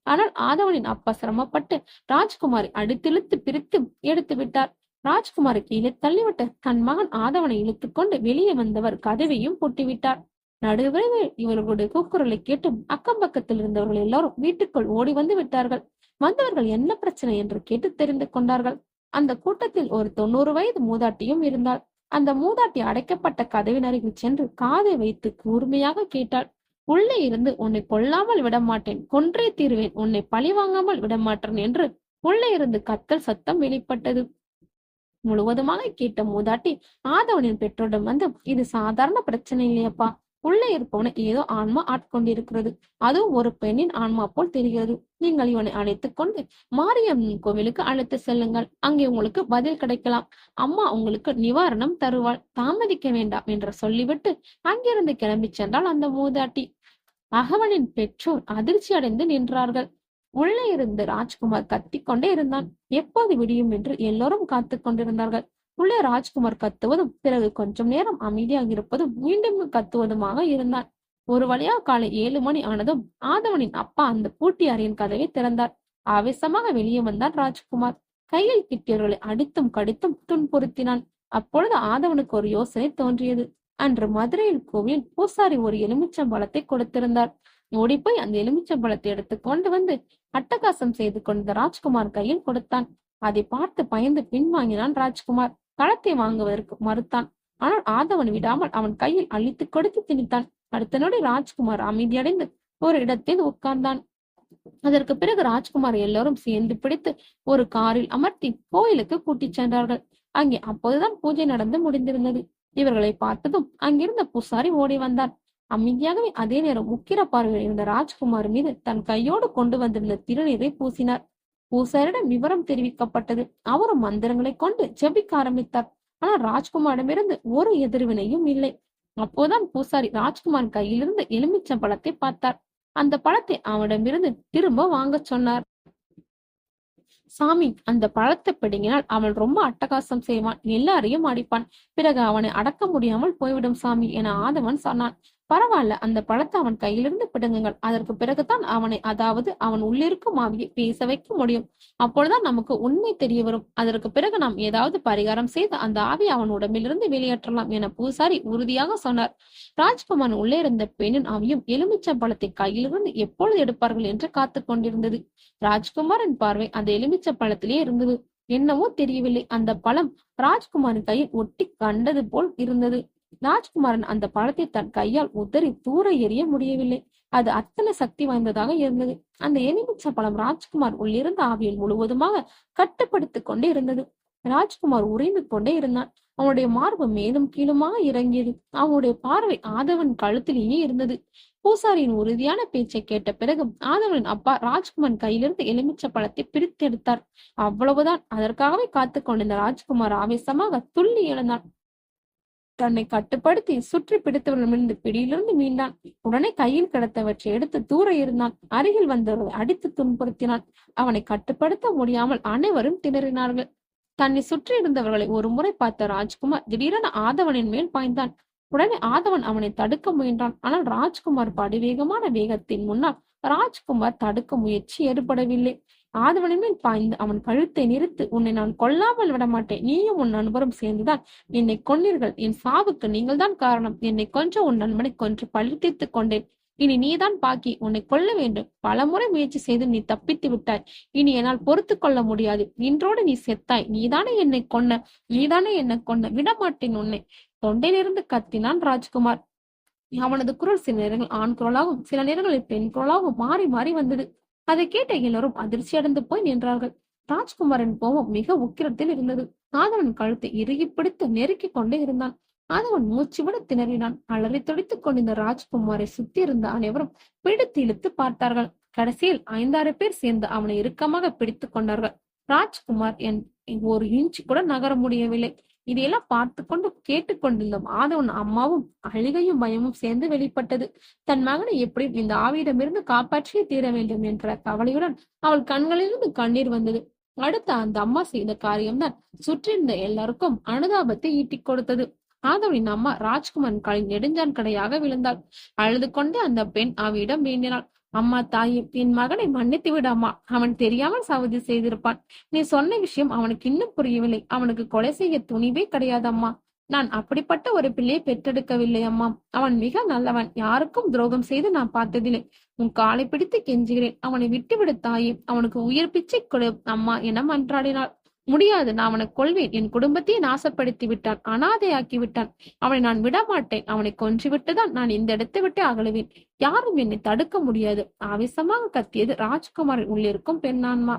ஆனால் ஆதவனின் அப்பா சிரமப்பட்டு ராஜ்குமாரை அடித்திழுத்து பிரித்து எடுத்து விட்டார். ராஜ்குமாரை கீழே தள்ளிவிட்டு தன் மகன் ஆதவனை இழுத்துக் கொண்டு வெளியே வந்தவர் கதவையும் பூட்டிவிட்டார். நடுவிரைவில் இவர்களுடைய கூக்குரலை கேட்டு அக்கம் பக்கத்தில் இருந்தவர்கள் எல்லாரும் வீட்டுக்குள் ஓடி வந்து விட்டார்கள். வந்தவர்கள் என்ன பிரச்சனை என்று கேட்டு தெரிந்து கொண்டார்கள். அந்த கூட்டத்தில் ஒரு 90 வயது மூதாட்டியும் இருந்தாள். அந்த மூதாட்டி அடைக்கப்பட்ட கதவின் அருகில் சென்று காதை வைத்து கூர்மையாக கேட்டாள். உள்ளே இருந்து உன்னை கொல்லாமல் விடமாட்டேன், கொன்றே தீருவேன், உன்னை பழி வாங்காமல் விடமாட்டேன் என்று உள்ளே இருந்து கத்தல் சத்தம் வெளிப்பட்டது. முழுவதுமாக கேட்ட மூதாட்டி ஆதவனின் பெற்றோரிடம் வந்து, இது சாதாரண பிரச்சனை இல்லையப்பா, உள்ளே இருப்பவனை ஏதோ ஆன்மா ஆட்கொண்டிருக்கிறது, அதுவும் ஒரு பெண்ணின் ஆன்மா போல் தெரிகிறது. நீங்கள் இவனை அழைத்துக் கொண்டு மாரியம்மன் கோவிலுக்கு அழைத்து செல்லுங்கள், அங்கே உங்களுக்கு பதில் கிடைக்கலாம். அம்மா உங்களுக்கு நிவாரணம் தருவாள், தாமதிக்க வேண்டாம் என்று சொல்லிவிட்டு அங்கிருந்து கிளம்பி சென்றாள் அந்த மூதாட்டி. அகவனின் பெற்றோர் அதிர்ச்சி அடைந்து நின்றார்கள். உள்ளே இருந்து ராஜ்குமார் கத்திக்கொண்டே இருந்தான். எப்போது விடியும் என்று எல்லோரும் காத்து கொண்டிருந்தார்கள். உள்ளே ராஜ்குமார் கத்துவதும் பிறகு கொஞ்சம் நேரம் அமைதியாக இருப்பதும் மீண்டும் கத்துவதுமாக இருந்தான். ஒரு வழியா காலை 7 மணி ஆனதும் ஆதவனின் அப்பா அந்த பூட்டி அறையின் கதவை திறந்தார். ஆவேசமாக வெளியே வந்தான் ராஜ்குமார். கையில் கிட்டியவர்களை அடித்தும் கடித்தும் துன்புறுத்தினான். அப்பொழுது ஆதவனுக்கு ஒரு யோசனை தோன்றியது. அன்று மதுரையில் கோவிலில் பூசாரி ஒரு எலுமிச்சம்பழத்தை கொடுத்திருந்தார். ஓடிப்போய் அந்த எலுமிச்சம்பழத்தை எடுத்து கொண்டு வந்து அட்டகாசம் செய்து கொண்ட ராஜ்குமார் கையில் கொடுத்தான். அதை பார்த்து பயந்து பின்வாங்கினான் ராஜ்குமார். பழத்தை வாங்குவதற்கு மறுத்தான். ஆனால் ஆதவன் விடாமல் அவன் கையில் அழித்து கொடுத்து திணித்தான். அடுத்த நொடி ராஜ்குமார் அமைதியடைந்து ஒரு இடத்தில் உட்கார்ந்தான். அதற்கு பிறகு ராஜ்குமார் எல்லோரும் சேர்ந்து பிடித்து ஒரு காரில் அமர்த்தி கோயிலுக்கு கூட்டிச் சென்றார்கள். அங்கே அப்போதுதான் பூஜை நடந்து முடிந்திருந்தது. இவர்களை பார்த்ததும் அங்கிருந்த பூசாரி ஓடி வந்தார். அமைதியாகவே அதே நேரம் உக்கிர பார்வையில் இருந்த ராஜ்குமார் மீது தன் கையோடு கொண்டு வந்திருந்த திருநீரை பூசினார். பூசாரிடம் விவரம் தெரிவிக்கப்பட்டது. அவரும் மந்திரங்களை கொண்டு ஜெபிக்க ஆரம்பித்தார். ஆனால் ராஜ்குமாரிடமிருந்து ஒரு எதிர்வினையும் இல்லை. அப்போதான் பூசாரி ராஜ்குமார் கையிலிருந்து எலுமிச்சம் பழத்தை பார்த்தார். அந்த பழத்தை அவனிடமிருந்து திரும்ப வாங்க சொன்னார். சாமி, அந்த பழத்தை பிடுங்கினால் அவன் ரொம்ப அட்டகாசம் செய்வான், எல்லாரையும் அடிப்பான், பிறகு அவனை அடக்க முடியாமல் போய்விடும் சாமி என ஆதவன் சொன்னான். பரவாயில்ல, அந்த பழத்தை அவன் கையிலிருந்து பிடுங்குங்கள், அதற்கு பிறகுதான் அவனை, அதாவது அவன் உள்ளிருக்கும் ஆவியை பேச வைக்க முடியும். அப்பொழுதுதான் நமக்கு உண்மை தெரிய வரும். அதற்கு பிறகு நாம் ஏதாவது பரிகாரம் செய்து அந்த ஆவியை அவன் உடம்பிலிருந்து வெளியேற்றலாம் என பூசாரி உறுதியாக சொன்னார். ராஜ்குமார் உள்ளே இருந்த பெண்ணின் ஆவியும் எலுமிச்சம் பழத்தை கையிலிருந்து எப்பொழுது எடுப்பார்கள் என்று காத்து கொண்டிருந்தது. ராஜ்குமாரின் பார்வை அந்த எலுமிச்ச பழத்திலே இருந்தது. என்னவோ தெரியவில்லை, அந்த பழம் ராஜ்குமாரின் கையில் ஒட்டி கண்டது போல் இருந்தது. ராஜ்குமாரன் அந்த பழத்தை தன் கையால் உதறி தூர எறிய முடியவில்லை. அது அத்தனை சக்தி வாய்ந்ததாக இருந்தது. அந்த எலுமிச்ச பழம் ராஜ்குமார் உள்ளிருந்த ஆவியில் முழுவதுமாக கட்டுப்படுத்திக் கொண்டே இருந்தது. ராஜ்குமார் உறைந்து கொண்டே இருந்தான். அவனுடைய மார்பு மேலும் கீழுமாக இறங்கியது. அவனுடைய பார்வை ஆதவன் கழுத்திலேயே இருந்தது. பூசாரியின் உறுதியான பேச்சை கேட்ட பிறகு ஆதவனின் அப்பா ராஜ்குமார் கையிலிருந்து எலுமிச்ச பழத்தை பிரித்தெடுத்தார். அவ்வளவுதான். அதற்காகவே காத்து கொண்டிருந்த ராஜ்குமார் ஆவேசமாக துள்ளி எழுந்தான். தன்னை கட்டுப்படுத்தி சுற்றி பிடித்தவர்களிடமிருந்து பிடியிலிருந்து மீண்டான். உடனே கையில் கிடத்தவற்றை எடுத்து தூர இருந்தான். அருகில் வந்தவர்களை அடித்து துன்புறுத்தினான். அவனை கட்டுப்படுத்த முடியாமல் அனைவரும் திணறினார்கள். தன்னை சுற்றி இருந்தவர்களை ஒரு முறை பார்த்த ராஜ்குமார் திடீரென ஆதவனின் மேல் பாய்ந்தான். உடனே ஆதவன் அவனை தடுக்க முயன்றான். ஆனால் ராஜ்குமார் படிவேகமான வேகத்தின் முன்னால் ராஜ்குமார் தடுக்க முயற்சி ஏற்படவில்லை. ஆதவனின் மேல் பாய்ந்து அவன் கழுத்தை நிறுத்து, உன்னை நான் கொல்லாமல் விட மாட்டேன், நீயும் உன் நண்பரும் சேர்ந்துதான் என்னை கொன்னீர்கள், என் சாவுக்கு நீங்கள் தான் காரணம், என்னை கொன்ற உன் நண்பனை கொன்று பழி தீர்த்துக் கொண்டேன், இனி நீதான் பாக்கி, உன்னை கொல்ல வேண்டும், பலமுறை முயற்சி செய்து நீ தப்பித்து விட்டாய், இனி என்னால் பொறுத்து கொள்ள முடியாது, இன்றோடு நீ செத்தாய், நீதானே என்னை கொன்ன, விடமாட்டேன் உன்னை. தொண்டையிலிருந்து கத்தினான் ராஜ்குமார். அவனது குரல் சில நேரங்கள் ஆண் குரலாகவும் சில நேரங்களில் பெண் குரலாகவும் மாறி மாறி வந்தது. அதை கேட்ட எல்லோரும் அதிர்ச்சி அடைந்து போய் நின்றார்கள். ராஜ்குமாரின் கோபம் மிக உக்கிரத்தில் இருந்தது. ஆதவன் கழுத்தை இறுகி பிடித்து நெருக்கிக் கொண்டே இருந்தான். ஆதவன் மூச்சு விட திணறினான். அலறி துடித்துக் கொண்டிருந்த ராஜ்குமாரை சுத்தி இருந்த அனைவரும் பிடித்து இழுத்து பார்த்தார்கள். கடைசியில் 5-6 பேர் சேர்ந்து அவனை இறுக்கமாக பிடித்துக் கொண்டார்கள். ராஜ்குமார் ஒரு இன்ச்சு கூட நகர முடியவில்லை. இதையெல்லாம் பார்த்து கொண்டு கேட்டுக்கொண்டிருந்த ஆதவன் அம்மாவும் அழுகையும் பயமும் சேர்ந்து வெளிப்பட்டது. தன் மகனை எப்படியும் இந்த ஆவியிடமிருந்து காப்பாற்றியே தீர வேண்டும் என்ற கவலையுடன் அவள் கண்களிலிருந்து கண்ணீர் வந்தது. அடுத்த அந்த அம்மா செய்த காரியம்தான் சுற்றியிருந்த எல்லாருக்கும் அனுதாபத்தை ஈட்டிக் கொடுத்தது. ஆதவனின் அம்மா ராஜ்குமாரின் காலில் நெடுஞ்சான் கடையாக விழுந்தாள். அழுது கொண்டே அந்த பெண் அவையிடம் வேண்டினாள். அம்மா தாயே, என் மகனை மன்னித்து விட அம்மா, அவன் தெரியாமல் சவதி செய்திருப்பான். நீ சொன்ன விஷயம் அவனுக்கு இன்னும் புரியவில்லை. அவனுக்கு கொலை செய்ய துணிவே கிடையாது அம்மா. நான் அப்படிப்பட்ட ஒரு பிள்ளையை பெற்றெடுக்கவில்லை அம்மா. அவன் மிக நல்லவன். யாருக்கும் துரோகம் செய்து நான் பார்த்ததில்லை. உன் காலை பிடித்து கெஞ்சுகிறேன், அவனை விட்டுவிடு தாயே. அவனுக்கு உயிர் பிச்சை கொடு அம்மா என மன்றாடினாள். முடியாது, நான் அவனை கொல்வேன். என் குடும்பத்தையே நாசப்படுத்தி விட்டான், அனாதையாக்கி விட்டான். அவனை நான் விடமாட்டேன். அவனை கொன்று விட்டுதான் நான் இந்த இடத்தை விட்டு அகலுவேன். யாரும் என்னை தடுக்க முடியாது. ஆவேசமாக கத்தியது ராஜ்குமாரின் உள்ளிருக்கும் பெண்ணான்மா.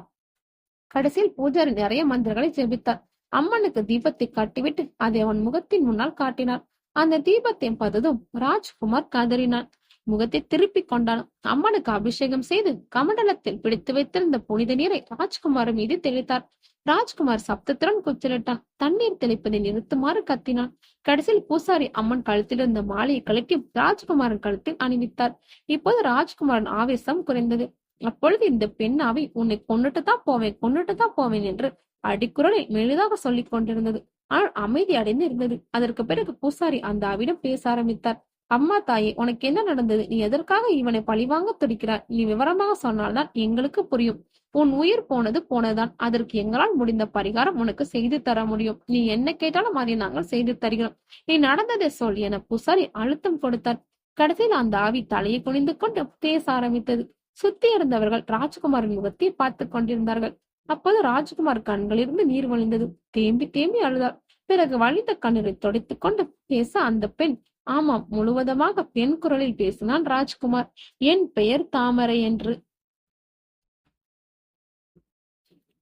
கடைசியில் பூஜாரி நிறைய மந்திரங்களை ஜெபித்தார். அம்மனுக்கு தீபத்தை காட்டிவிட்டு அதை அவன் முகத்தின் முன்னால் காட்டினார். அந்த தீபத்தை பார்த்ததும் ராஜ்குமார் கதறினான். முகத்தை திருப்பி கொண்டான். அம்மனுக்கு அபிஷேகம் செய்து கமண்டலத்தில் பிடித்து வைத்திருந்த புனித நீரை ராஜ்குமார் மீது தெளித்தார். ராஜ்குமார் சப்தத்துடன் கூச்சலிட்டான். தண்ணீர் தெளிப்பதை நிறுத்துமாறு கத்தினான். கடைசியில் பூசாரி அம்மன் கழுத்தில் இருந்த மாலையை கழட்டி ராஜ்குமாரின் கழுத்தில் அணிவித்தார். இப்போது ராஜ்குமாரின் ஆவேசம் குறைந்தது. அப்பொழுது இந்த பெண்ணாவை உன்னை கொன்னுட்டுதான் போவேன் என்று அடிக்குரலில் மெலிதாக சொல்லிக் கொண்டிருந்தது. ஆனால் அமைதி அடைந்து இருந்தது. அதற்கு பிறகு பூசாரி அந்த ஆவிடம் பேச ஆரம்பித்தார். அம்மா தாயே, உனக்கு என்ன நடந்தது? நீ எதற்காக இவனை பழிவாங்க துடிக்கிறாய்? நீ விவரமாக சொன்னால்தான் எங்களுக்கு புரியும். உன் உயிர் போனது போனதுதான். அதற்கு எங்களால் முடிந்த பரிகாரம் உனக்கு செய்து தர முடியும். நீ என்ன கேட்டாலும் அதை நாங்கள் செய்து தருகிறோம். நீ நடந்ததை சொல் என பூசாரி அழுத்தம் கொடுத்தார். கடைசியில் அந்த ஆவி தலையை குனிந்து கொண்டு பேச ஆரம்பித்தது. சுத்தி இருந்தவர்கள் ராஜ்குமாரின் முகத்தை பார்த்து கொண்டிருந்தார்கள். அப்போது ராஜ்குமார் கண்களிலிருந்து நீர் வழிந்தது. தேம்பி தேம்பி அழுதார். பிறகு வழிந்த கண்ணீரை துடைத்துக் கொண்டு பேச அந்த பெண், ஆமாம், முழுவதுமாக பெண் குரலில் பேசினான் ராஜ்குமார். என் பெயர் தாமரை என்று.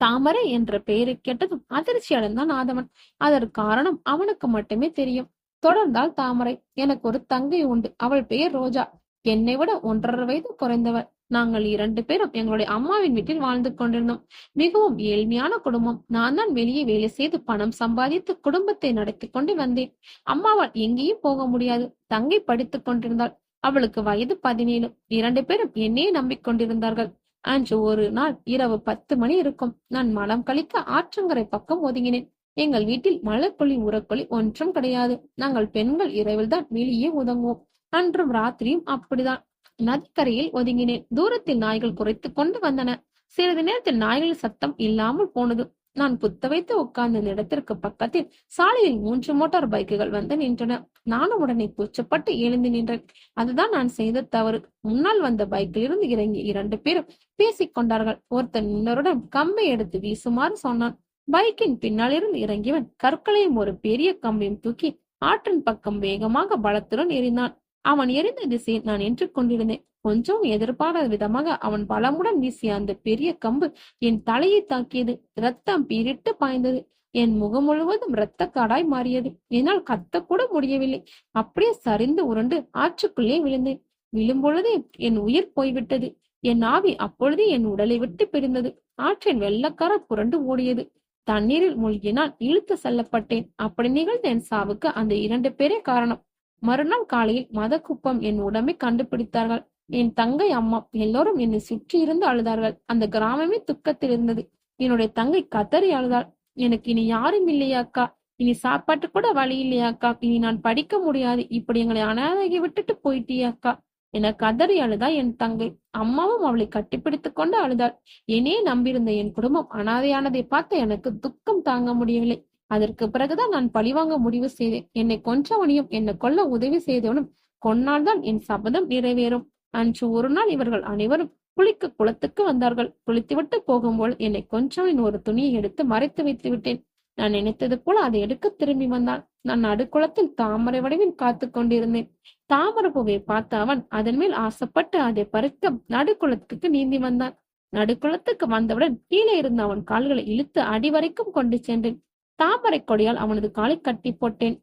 தாமரை என்ற பெயரை கேட்டதும் அதிர்ச்சி அடைந்தான் ஆதவன். அதற்கு காரணம் அவனுக்கு மட்டுமே தெரியும். தொடர்ந்தால் தாமரை, எனக்கு ஒரு தங்கை உண்டு. அவள் பெயர் ரோஜா. என்னை விட 1.5 வயது குறைந்தவள். நாங்கள் 2 பேரும் எங்களுடைய அம்மாவின் வீட்டில் வாழ்ந்து கொண்டிருந்தோம். மிகவும் ஏழ்மையான குடும்பம். நான் தான் வெளியே வேலை செய்து பணம் சம்பாதித்து குடும்பத்தை நடத்தி கொண்டு வந்தேன். அம்மாவால் எங்கேயும் போக முடியாது. தங்கை படித்துக் கொண்டிருந்தாள். அவளுக்கு வயது 17. 2 பேரும் என்னையே நம்பிக்கொண்டிருந்தார்கள். அன்று ஒரு நாள் இரவு 10 மணி இருக்கும். நான் மலம் கழிக்க ஆற்றங்கரை பக்கம் ஒதுங்கினேன். எங்கள் வீட்டில் மலர்கொல்லி உரக்கொல்லி ஒன்றும் கிடையாது. நாங்கள் பெண்கள் இரவில் தான் வெளியே ஒதுங்குவோம். அன்றும் ராத்திரியும் அப்படிதான். நதிக்கரையில் ஒதுங்கினேன். தூரத்தில் நாய்கள் குறைத்து கொண்டு வந்தன. சிறிது நேரத்தில் நாய்கள் சத்தம் இல்லாமல் போனது. நான் குத்த வைத்து உட்கார்ந்த இடத்திற்கு பக்கத்தில் சாலையில் 3 மோட்டார் பைக்குகள் வந்து நின்றன. நானும் உடனே கூச்சப்பட்டு எழுந்து நின்றேன். அதுதான் நான் செய்த தவறு. முன்னால் வந்த பைக்கில் இருந்து இறங்கி 2 பேரும் பேசிக் கொண்டார்கள். ஒருத்தன் இன்னொருடன் கம்பை எடுத்து வீசுமாறு சொன்னான். பைக்கின் பின்னால் இருந்து இறங்கியவன் கற்களையும் ஒரு பெரிய கம்பையும் தூக்கி ஆற்றின் பக்கம் வேகமாக பலத்துடன் எறிந்தான். அவன் எரிந்த திசையை நான் நின்று கொண்டிருந்தேன். கொஞ்சம் எதிர்பாராத விதமாக அவன் பலமுடன் வீசிய அந்த பெரிய கம்பு என் தலையை தாக்கியது. ரத்தம் பீரிட்டு பாய்ந்தது. என் முகம் முழுவதும் இரத்த காடாய் மாறியது. என்னால் கத்தக்கூட முடியவில்லை. அப்படியே சரிந்து உருண்டு ஆற்றுக்குள்ளே விழுந்தேன். விழும்பொழுதே என் உயிர் போய்விட்டது. என் ஆவி அப்பொழுதே என் உடலை விட்டு பிரிந்தது. ஆற்றின் வெள்ளக்கார புரண்டு ஓடியது. தண்ணீரில் மூழ்கினால் இழுத்து செல்லப்பட்டேன். அப்படி நிகழ்ந்த என் சாவுக்கு அந்த 2 பேரே காரணம். மறுநாள் காலையில் மதக்குப்பம் என் உடம்பை கண்டுபிடித்தார்கள். என் தங்கை, அம்மா எல்லோரும் என்னை சுற்றி இருந்து அழுதார்கள். அந்த கிராமமே துக்கத்தில் இருந்தது. என்னுடைய தங்கை கதறி அழுதாள். எனக்கு இனி யாரும் இல்லையாக்கா? இனி சாப்பாட்டு கூட வழி இல்லையாக்கா? இனி நான் படிக்க முடியாது. இப்படி எங்களை அனாதையை விட்டுட்டு போயிட்டியாக்கா என கதறி அழுதா என் தங்கை. அம்மாவும் அவளை கட்டிப்பிடித்துக் கொண்டு அழுதாள். என்னே நம்பியிருந்த என் குடும்பம் அனாதையானதை பார்த்து எனக்கு துக்கம் தாங்க முடியவில்லை. அதற்கு பிறகுதான் நான் பழிவாங்க முடிவு செய்தேன். என்னை கொன்றவனையும் என்னை கொல்ல உதவி செய்தவனும் கொன்னால்தான் என் சபதம் நிறைவேறும். அன்று ஒரு நாள் இவர்கள் அனைவரும் குளிக்க குளத்துக்கு வந்தார்கள். குளித்துவிட்டு போகும்போது என்னை கொன்றவனின் ஒரு துணியை எடுத்து மறைத்து வைத்து விட்டேன். நான் நினைத்தது போல அதை எடுக்க திரும்பி வந்தான். நான் நடுக்குளத்தில் தாமரை வடிவில் காத்து கொண்டிருந்தேன். தாமரை பூவை பார்த்த அவன் அதன் மேல் ஆசைப்பட்டு அதை பறிக்க நடுக்குளத்துக்கு நீந்தி வந்தான். நடுக்குளத்துக்கு வந்தவுடன் கீழே இருந்த அவன் கால்களை இழுத்து அடி வரைக்கும் கொண்டு சென்றேன். தாமரை கொடியால் அவனது காலை கட்டி போட்டேன்.